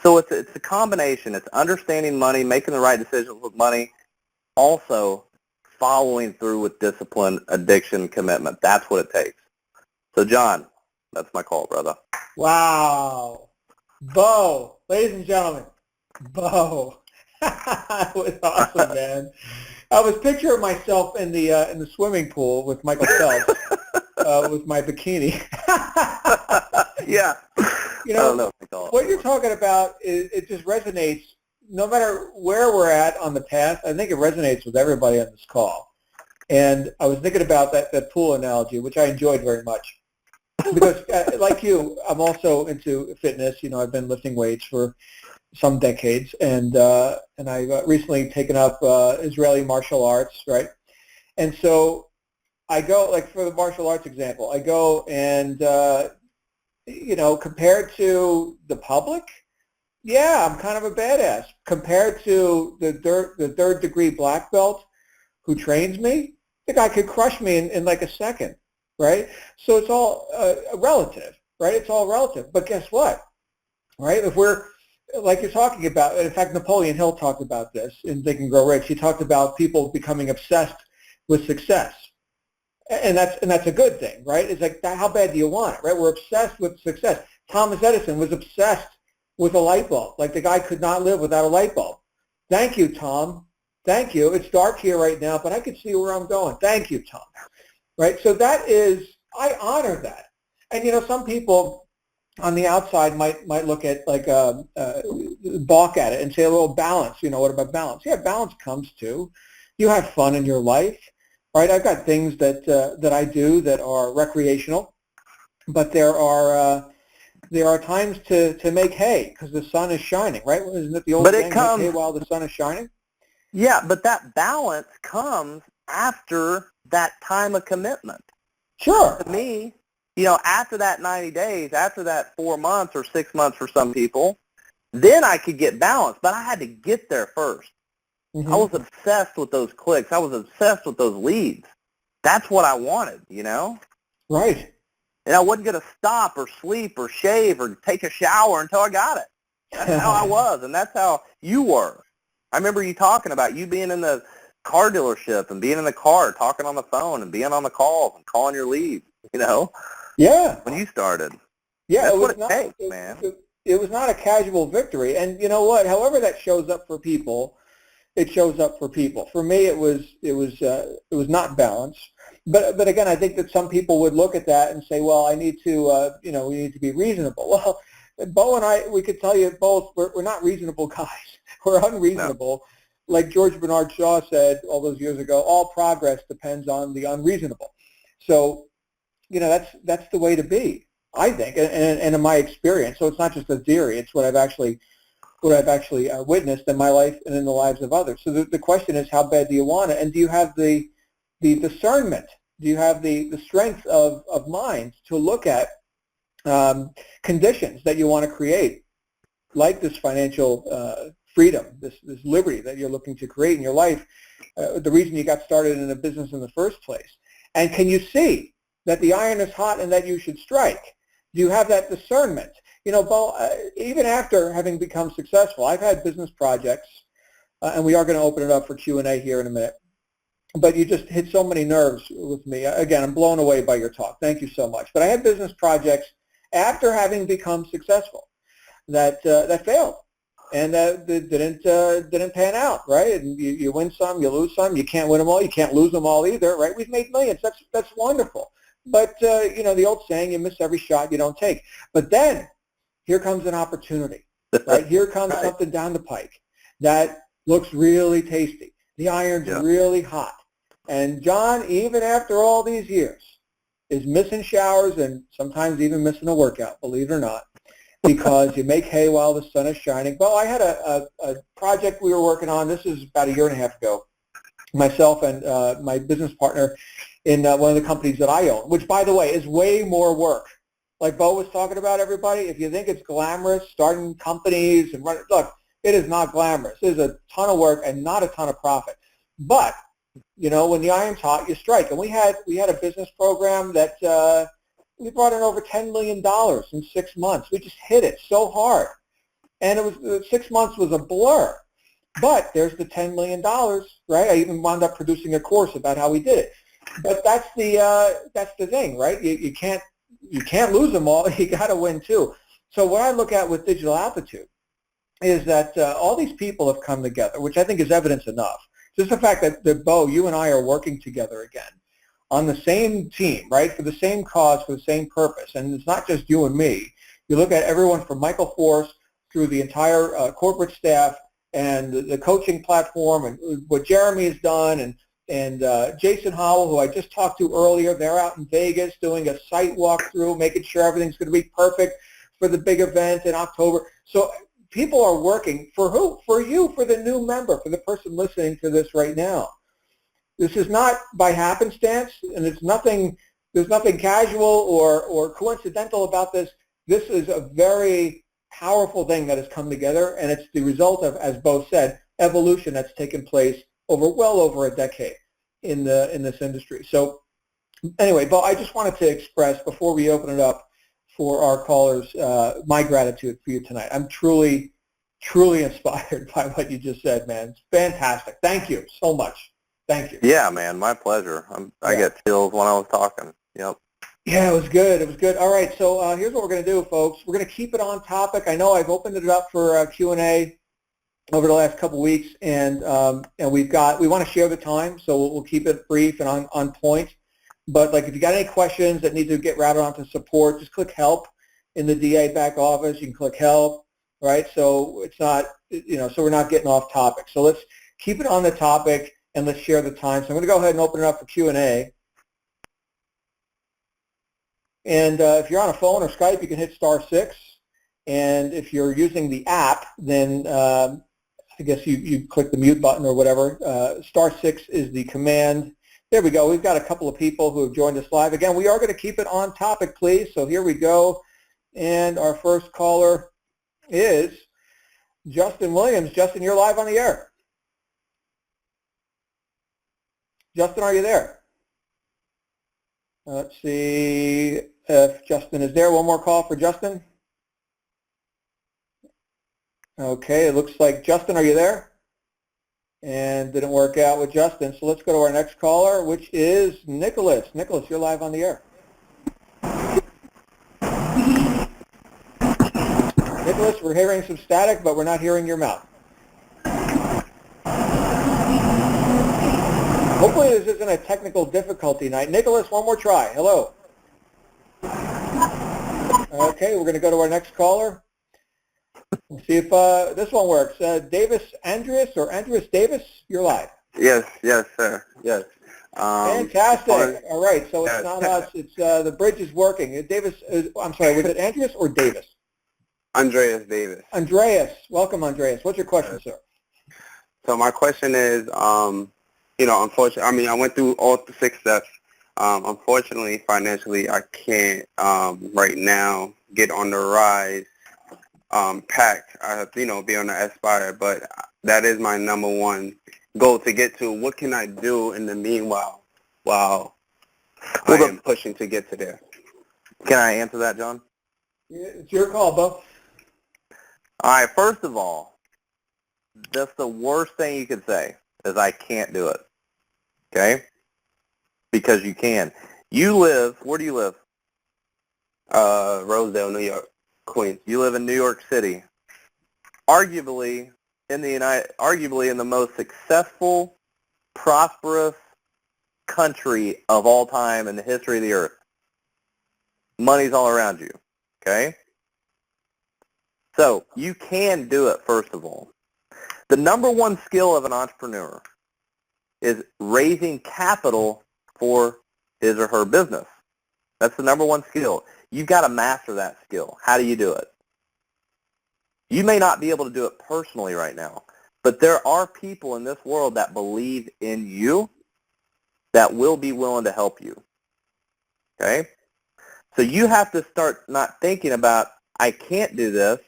So it's a combination. It's understanding money, making the right decisions with money, also following through with discipline, addiction, commitment. That's what it takes. So, John, that's my call, brother. Wow. Beau, ladies and gentlemen, Beau. That was awesome, man. I was picturing myself in the swimming pool with Michael Phelps with my bikini. Yeah. You know, what you're talking about, it just resonates no matter where we're at on the path. I think it resonates with everybody on this call. And I was thinking about that pool analogy, which I enjoyed very much. Because like you, I'm also into fitness. You know, I've been lifting weights for some decades, and I've recently taken up Israeli martial arts, right? And so I go, like for the martial arts example, I go and, you know, compared to the public, yeah, I'm kind of a badass. Compared to the third degree black belt who trains me, the guy could crush me in like a second, right? So it's all relative, right? It's all relative. But guess what, right? If we're, like you're talking about, in fact, Napoleon Hill talked about this in Think and Grow Rich. He talked about people becoming obsessed with success. And that's a good thing, right? It's like, how bad do you want it, right? We're obsessed with success. Thomas Edison was obsessed with a light bulb. Like the guy could not live without a light bulb. Thank you, Tom. Thank you. It's dark here right now, but I can see where I'm going. Thank you, Tom. Right? So that is, I honor that. And, you know, some people on the outside might look at like balk at it and say, well, balance. You know, what about balance? Yeah, balance comes too. You have fun in your life. Right, I've got things that I do that are recreational, but there are times to make hay because the sun is shining. Right, isn't it the old saying, make hay while the sun is shining? Yeah, but that balance comes after that time of commitment. Sure. To me, you know, after that 90 days, after that 4 months or 6 months for some people, then I could get balance. But I had to get there first. Mm-hmm. I was obsessed with those clicks. I was obsessed with those leads. That's what I wanted, you know? Right. And I wasn't going to stop or sleep or shave or take a shower until I got it. That's how I was, and that's how you were. I remember you talking about you being in the car dealership and being in the car, talking on the phone and being on the calls and calling your leads, you know? Yeah. When you started. Yeah, that's what it takes, man. It was not a casual victory. And you know what? However that shows up for people, it shows up for people. For me, it was not balanced. But again, I think that some people would look at that and say, well, I need to, you know, we need to be reasonable. Well, Beau and I, we could tell you both, we're not reasonable guys. We're unreasonable. No. Like George Bernard Shaw said all those years ago, all progress depends on the unreasonable. So, you know, that's the way to be, I think, and in my experience. So it's not just a theory. It's what I've actually witnessed in my life and in the lives of others. So the question is, how bad do you want it? And do you have the discernment? Do you have the strength of mind to look at conditions that you want to create, like this financial freedom, this liberty that you're looking to create in your life, the reason you got started in a business in the first place? And can you see that the iron is hot and that you should strike? Do you have that discernment? You know, Beau, even after having become successful, I've had business projects, and we are going to open it up for Q&A here in a minute. But you just hit so many nerves with me. Again, I'm blown away by your talk. Thank you so much. But I had business projects after having become successful that failed and that didn't pan out, right? And you win some, you lose some. You can't win them all. You can't lose them all either, right? We've made millions. That's wonderful. But you know, the old saying, you miss every shot you don't take. But then here comes an opportunity, right? Here comes something down the pike that looks really tasty. The iron's really hot. And John, even after all these years, is missing showers and sometimes even missing a workout, believe it or not, because you make hay while the sun is shining. Well, I had a project we were working on. This is about 1.5 years ago. Myself and my business partner in one of the companies that I own, which, by the way, is way more work like Beau was talking about, everybody, if you think it's glamorous, starting companies and running, look, it is not glamorous. It is a ton of work and not a ton of profit. But, you know, when the iron's hot, you strike. And we had a business program that we brought in over $10 million in 6 months. We just hit it so hard. And it was 6 months was a blur. But there's the $10 million, right? I even wound up producing a course about how we did it. But that's the thing, right? You can't lose them all. You got to win too. So what I look at with Digital Altitude is that all these people have come together, which I think is evidence enough. Just the fact that Beau, you and I are working together again on the same team, right, for the same cause, for the same purpose. And it's not just you and me. You look at everyone from Michael Force through the entire corporate staff and the coaching platform and what Jeremy has done and Jason Howell, who I just talked to earlier. They're out in Vegas doing a site walkthrough, making sure everything's going to be perfect for the big event in October. So people are working for who? For you, for the new member, for the person listening to this right now. This is not by happenstance, and there's nothing casual or coincidental about this. This is a very powerful thing that has come together, and it's the result of, as Beau said, evolution that's taken place well over a decade in this industry. So anyway, Beau, I just wanted to express, before we open it up for our callers, my gratitude for you tonight. I'm truly inspired by what you just said, man. It's fantastic. Thank you so much. Thank you. Yeah, man, my pleasure. I get chills when I was talking. Yep. Yeah, it was good. It was good. All right, so here's what we're going to do, folks. We're going to keep it on topic. I know I've opened it up for Q&A over the last couple of weeks, and we want to share the time, so we'll keep it brief and on point. But like, if you got any questions that need to get routed onto support, just click help in the DA back office. You can click help, right? So it's not, so we're not getting off topic. So let's keep it on the topic and let's share the time. So I'm going to go ahead and open it up for Q&A. And if you're on a phone or Skype, you can hit *6. And if you're using the app, then I guess you click the mute button or whatever. *6 is the command. There we go. We've got a couple of people who have joined us live. Again, we are going to keep it on topic, please. So here we go. And our first caller is Justin Williams. Justin, you're live on the air. Justin, are you there? Let's see if Justin is there. One more call for Justin. Okay, it looks like Justin, are you there? And didn't work out with Justin. So let's go to our next caller, which is Nicholas. Nicholas, you're live on the air. Nicholas, we're hearing some static, but we're not hearing your mouth. Hopefully this isn't a technical difficulty night. Nicholas, one more try. Hello. Okay, we're going to go to our next caller. We'll see if this one works. Davis Andreas or Andreas Davis, you're live. Yes, sir. Yes. Fantastic. All right, so it's not us. It's the bridge is working. Davis, I'm sorry, was it Andreas or Davis? Andreas Davis. Andreas. Welcome, Andreas. What's your question, sir? So my question is, unfortunately, I went through all the 6 steps. Unfortunately, financially, I can't right now get on the rise pack. I have to, be on the Aspire, but that is my number one goal to get to. What can I do in the meanwhile while I am pushing to get to there? Can I answer that, John? Yeah, it's your call, Beau. All right, first of all, that's the worst thing you could say is I can't do it, okay? Because you can. Where do you live? Rosedale, New York, Queens. You live in New York City. Arguably in the most successful, prosperous country of all time in the history of the earth. Money's all around you, okay? So you can do it, first of all. The number one skill of an entrepreneur is raising capital for his or her business. That's the number one skill. You've got to master that skill. How do you do it? You may not be able to do it personally right now, but there are people in this world that believe in you that will be willing to help you. Okay? So you have to start not thinking about, I can't do this.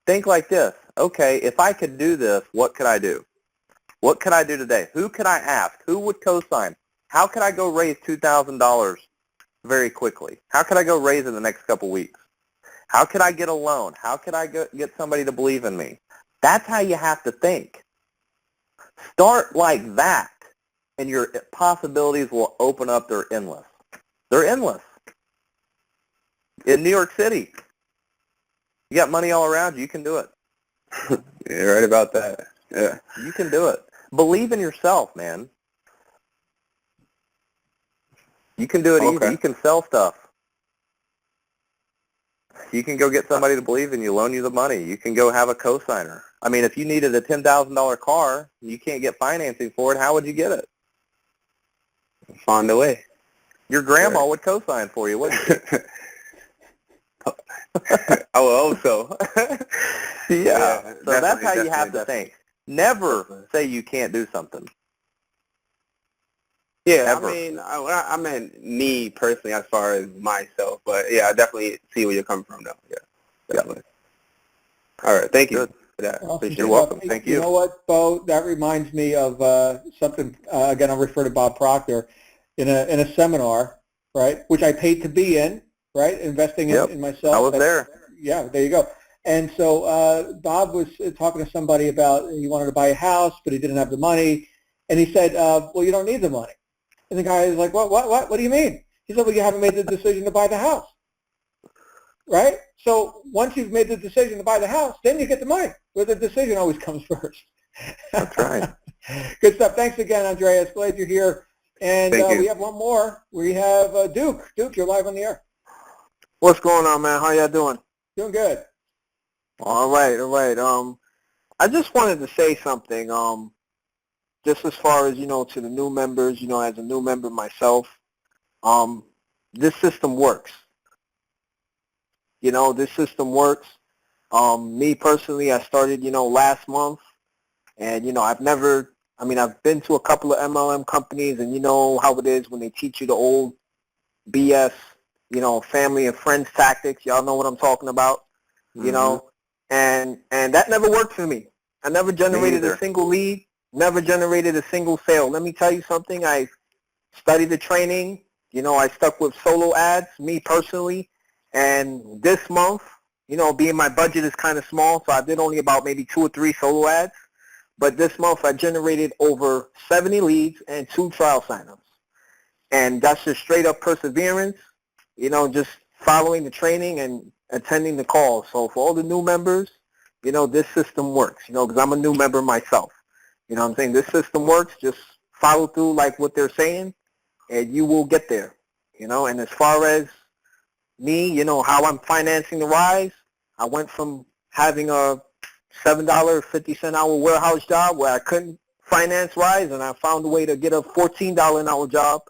Think like this. Okay, if I could do this, what could I do? What could I do today? Who could I ask? Who would co-sign? How could I go raise $2,000 very quickly? How could I go raise in the next couple weeks? How could I get a loan? How could I get somebody to believe in me? That's how you have to think. Start like that, and your possibilities will open up. They're endless. They're endless. In New York City, you got money all around you. You can do it. You're right about that. Yeah. You can do it. Believe in yourself, man. You can do it easy. You can sell stuff. You can go get somebody to believe in you, loan you the money. You can go have a cosigner. I mean, if you needed a $10,000 car, you can't get financing for it, how would you get it? Find a way. Your grandma would cosign for you, wouldn't she? I will hope so. Yeah. So that's how you have to think. Never say you can't do something. Yeah, Ever. I mean, I meant me personally as far as myself, but yeah, I definitely see where you're coming from, though. Yeah, definitely. All right, thank you for that. Awesome. You're welcome. Thank you. You know what, Beau? That reminds me of something. Again, I'll refer to Bob Proctor in a seminar, right? Which I paid to be in, right? Investing in myself. I was there. Yeah, there you go. And so Bob was talking to somebody about he wanted to buy a house, but he didn't have the money, and he said, "Well, you don't need the money." And the guy was like, what do you mean? He said, well, you haven't made the decision to buy the house, right? So once you've made the decision to buy the house, then you get the money, where the decision always comes first. That's right. Good stuff. Thanks again, Andreas. Glad you're here. And we have one more. We have Duke. Duke, you're live on the air. What's going on, man? How y'all doing? Doing good. All right. I just wanted to say something. Just as far as, to the new members, as a new member myself, this system works. This system works. Me personally, I started, last month, and, I've been to a couple of MLM companies, and you know how it is when they teach you the old BS, family and friends tactics. Y'all know what I'm talking about, and that never worked for me. I never generated a single lead. Never generated a single sale. Let me tell you something. I studied the training. I stuck with solo ads, me personally. And this month, being my budget is kind of small, so I did only about maybe 2 or 3 solo ads. But this month, I generated over 70 leads and 2 trial signups. And that's just straight up perseverance, just following the training and attending the calls. So for all the new members, this system works, because I'm a new member myself. You know what I'm saying? This system works. Just follow through like what they're saying, and you will get there. And as far as me, how I'm financing the rise, I went from having a $7.50 hour warehouse job where I couldn't finance rise, and I found a way to get a $14 an hour job.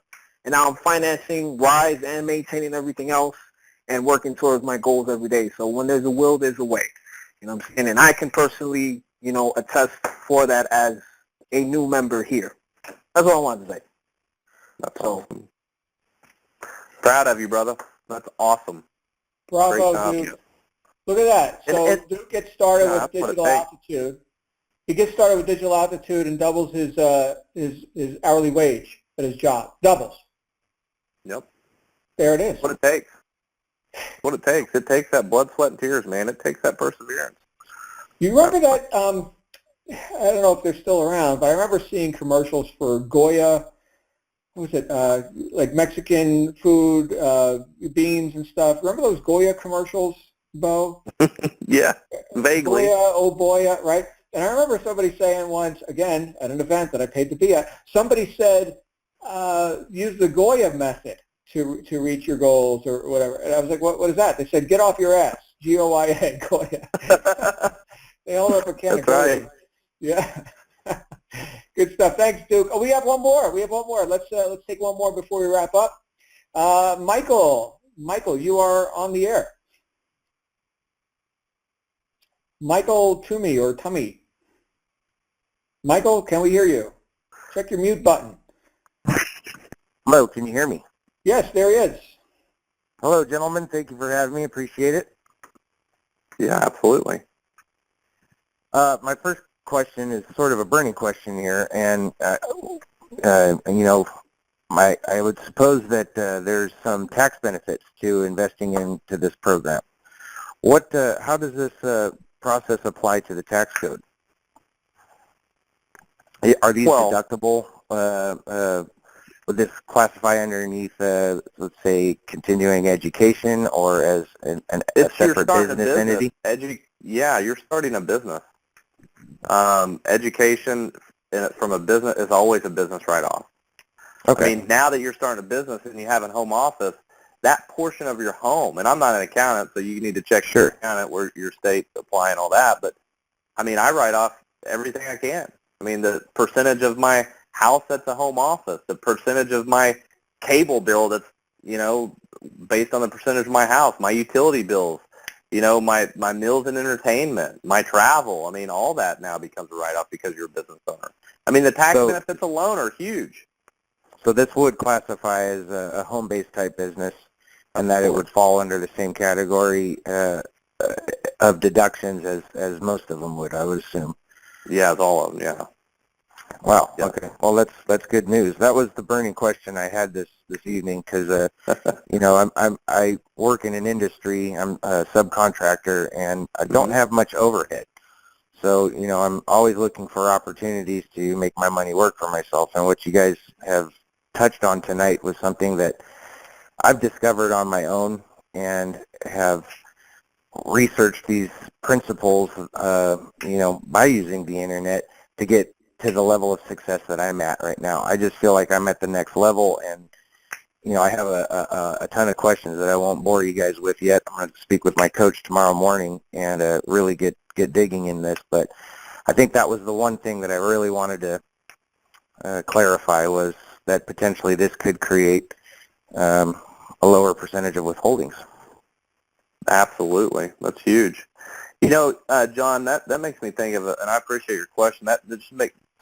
And now I'm financing rise and maintaining everything else and working towards my goals every day. So when there's a will, there's a way. You know what I'm saying? And I can personally, attest for that as a new member here. That's all I wanted to say. That's awesome. Proud of you, brother. That's awesome. Bravo, Duke. Look at that. So Duke gets started with Digital Altitude. He gets started with Digital Altitude and doubles his hourly wage at his job. Doubles. Yep. There it is. What it takes. What it takes. It takes that blood, sweat, and tears, man. It takes that perseverance. You remember that, I don't know if they're still around, but I remember seeing commercials for Goya, what was it, like Mexican food, beans and stuff. Remember those Goya commercials, Beau? Yeah, vaguely. Goya, oh boy, right? And I remember somebody saying once, again, at an event that I paid to be at, somebody said, use the Goya method to reach your goals or whatever. And I was like, what is that? They said, get off your ass, G-O-Y-A, Goya. They hold up a can of Goya. Right. Yeah. Good stuff. Thanks, Duke. Oh, we have one more. Let's take one more before we wrap up. Michael, you are on the air. Michael Toomey or Tummy. Michael, can we hear you? Check your mute button. Hello, can you hear me? Yes, there he is. Hello, gentlemen. Thank you for having me. Appreciate it. Yeah, absolutely. My first question is sort of a burning question here, and I would suppose that there's some tax benefits to investing into this program. How does this process apply to the tax code? Are these deductible? Would this classify underneath, let's say, continuing education or as a separate business entity? Yeah, you're starting a business. Education from a business is always a business write-off. Okay. I mean, now that you're starting a business and you have a home office, that portion of your home, and I'm not an accountant, so you need to check your accountant where your state apply and all that, but, I mean, I write off everything I can. I mean, the percentage of my house that's a home office, the percentage of my cable bill that's, based on the percentage of my house, my utility bills, my meals and entertainment, my travel. I mean, all that now becomes a write-off because you're a business owner. I mean, the tax benefits alone are huge. So this would classify as a home-based type business, and that it would fall under the same category of deductions as most of them would, I would assume. Yeah, it's all of them, yeah. Wow. Yep. Okay. Well, that's good news. That was the burning question I had this evening because I work in an industry. I'm a subcontractor and I don't have much overhead. So I'm always looking for opportunities to make my money work for myself. And what you guys have touched on tonight was something that I've discovered on my own and have researched these principles, by using the internet to get to the level of success that I'm at right now. I just feel like I'm at the next level, and I have a ton of questions that I won't bore you guys with yet. I'm going to speak with my coach tomorrow morning and really get digging in this. But I think that was the one thing that I really wanted to clarify was that potentially this could create a lower percentage of withholdings. Absolutely. That's huge. John, that makes me think of it, and I appreciate your question. That just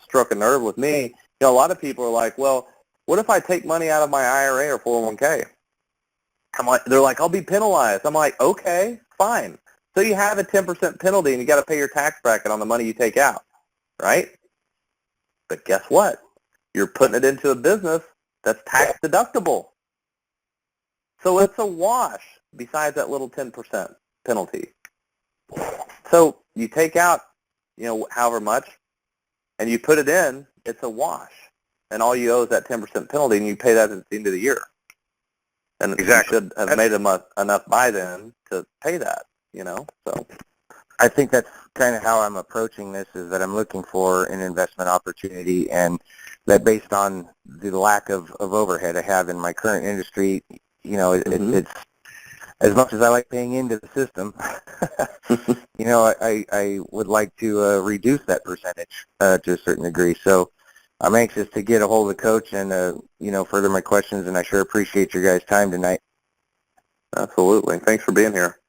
struck a nerve with me. A lot of people are like, well, what if I take money out of my IRA or 401k? They're like, I'll be penalized. I'm like, okay, fine. So you have a 10% penalty, and you got to pay your tax bracket on the money you take out, right? But guess what? You're putting it into a business that's tax deductible. So it's a wash besides that little 10% penalty. So you take out, however much, and you put it in, it's a wash. And all you owe is that 10% penalty, and you pay that at the end of the year. And Exactly. You should have made enough by then to pay that, so. I think that's kind of how I'm approaching this, is that I'm looking for an investment opportunity, and that based on the lack of overhead I have in my current industry, it's, as much as I like paying into the system, I would like to reduce that percentage to a certain degree. So I'm anxious to get a hold of the coach and, further my questions, and I sure appreciate your guys' time tonight. Absolutely. Thanks for being here.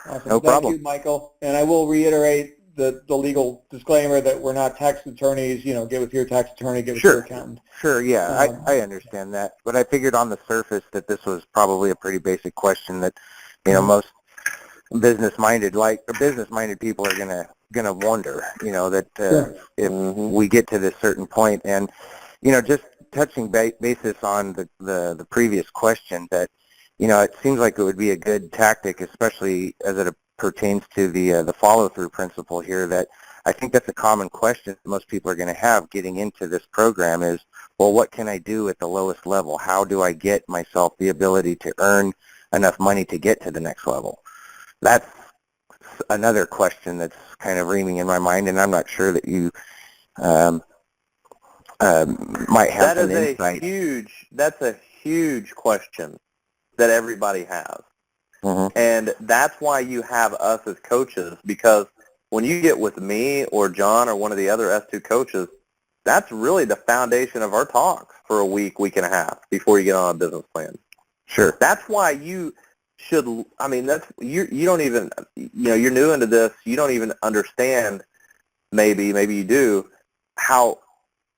Awesome. No problem. Thank you, Michael. And I will reiterate the legal disclaimer that we're not tax attorneys. Get with your tax attorney, get with your accountant. Sure, yeah, I understand that. But I figured on the surface that this was probably a pretty basic question that, most business-minded people are gonna wonder, that if we get to this certain point, and just touching basis on the previous question, that it seems like it would be a good tactic, especially as it pertains to the follow-through principle here. That I think that's a common question that most people are going to have getting into this program is, well, what can I do at the lowest level? How do I get myself the ability to earn enough money to get to the next level? That's another question that's kind of reaming in my mind, and I'm not sure that you might have some insight. That's a huge question that everybody has. And that's why you have us as coaches, because when you get with me or John or one of the other S2 coaches, that's really the foundation of our talks for a week and a half before you get on a business plan. Sure. That's why you should, you don't even, you're new into this, you don't even understand, maybe you do, how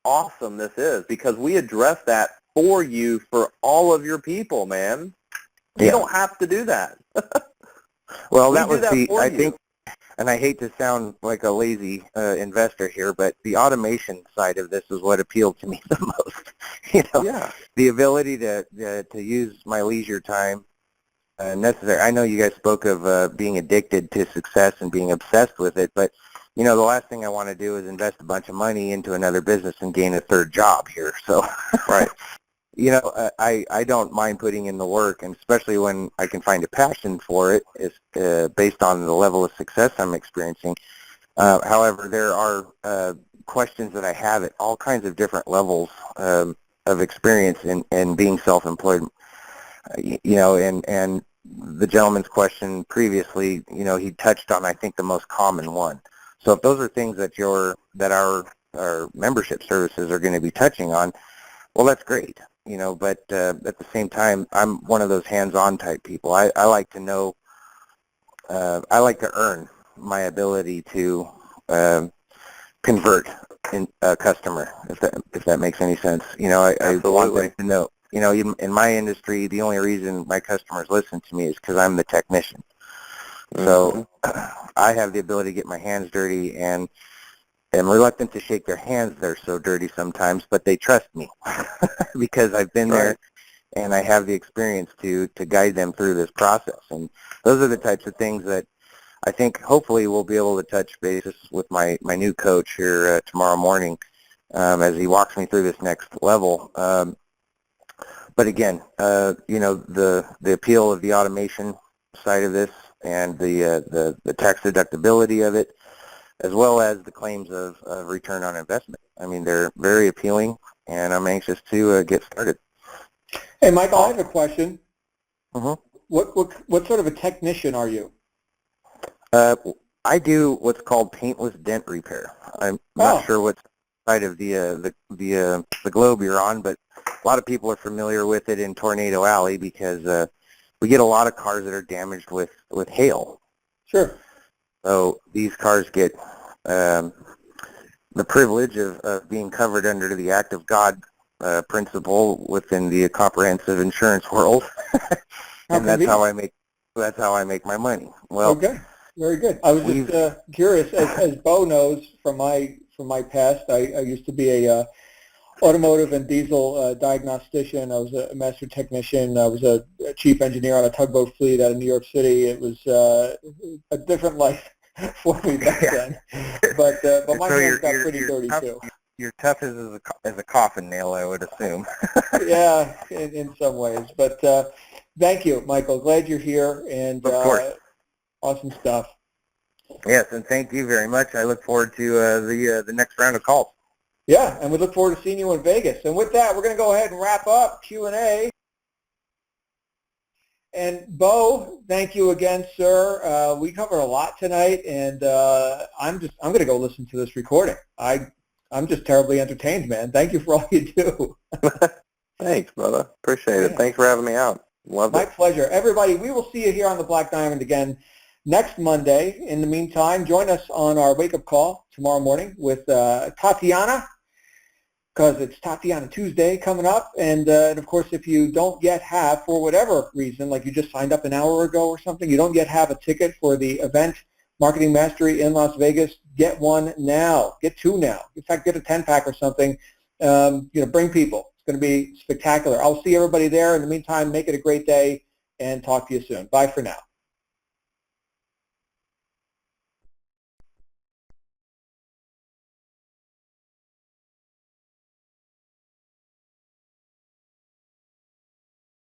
awesome this is, because we address that for you, for all of your people, man. You don't have to do that. Well, We that do was that for I you. think, and I hate to sound like a lazy investor here, but the automation side of this is what appealed to me the most. Yeah. The ability to use my leisure time necessary. I know you guys spoke of being addicted to success and being obsessed with it, but the last thing I want to do is invest a bunch of money into another business and gain a third job here. So, Right. I don't mind putting in the work, and especially when I can find a passion for it, is based on the level of success I'm experiencing. However, there are questions that I have at all kinds of different levels of experience in being self-employed. And the gentleman's question previously, he touched on, I think, the most common one. So if those are things that our membership services are going to be touching on, well, that's great. But at the same time, I'm one of those hands-on type people. I like to know, I like to earn my ability to convert a customer, if that makes any sense. I want them to know, in my industry, the only reason my customers listen to me is because I'm the technician. So I have the ability to get my hands dirty, and I'm reluctant to shake their hands. They're so dirty sometimes, but they trust me because I've been there and I have the experience to guide them through this process. And those are the types of things that I think hopefully we'll be able to touch bases with my new coach here tomorrow morning as he walks me through this next level. But again, the appeal of the automation side of this and the tax deductibility of it, as well as the claims of return on investment. I mean, they're very appealing, and I'm anxious to get started. Hey, Michael, I have a question. Mm-hmm. What sort of a technician are you? I do what's called paintless dent repair. I'm not sure what side of the globe you're on, but a lot of people are familiar with it in Tornado Alley because we get a lot of cars that are damaged with hail. Sure. So these cars get the privilege of being covered under the act of God principle within the comprehensive insurance world, and that's how I make my money. Well, okay, very good. I was just curious, as Beau knows from my past. I used to be a automotive and diesel diagnostician. I was a master technician. I was a chief engineer on a tugboat fleet out of New York City. It was a different life for me back then. But my hands got pretty dirty too. You're tough as a coffin nail, I would assume. Yeah, in some ways. But thank you, Michael. Glad you're here, and of course. Awesome stuff. Yes, and thank you very much. I look forward to the next round of calls. Yeah, and we look forward to seeing you in Vegas. And with that, we're going to go ahead and wrap up Q&A. And Beau, thank you again, sir. We covered a lot tonight, and I'm going to go listen to this recording. I'm just terribly entertained, man. Thank you for all you do. Thanks, brother. Appreciate it. Thanks for having me out. Love it. My pleasure. Everybody, we will see you here on the Black Diamond again next Monday. In the meantime, join us on our wake-up call tomorrow morning with Tatiana, because it's Tatiana Tuesday coming up. And of course, if you don't yet have, for whatever reason, like you just signed up an hour ago or something, you don't yet have a ticket for the event Marketing Mastery in Las Vegas, get one now. Get two now. In fact, get a 10-pack or something. Bring people. It's going to be spectacular. I'll see everybody there. In the meantime, make it a great day, and talk to you soon. Bye for now.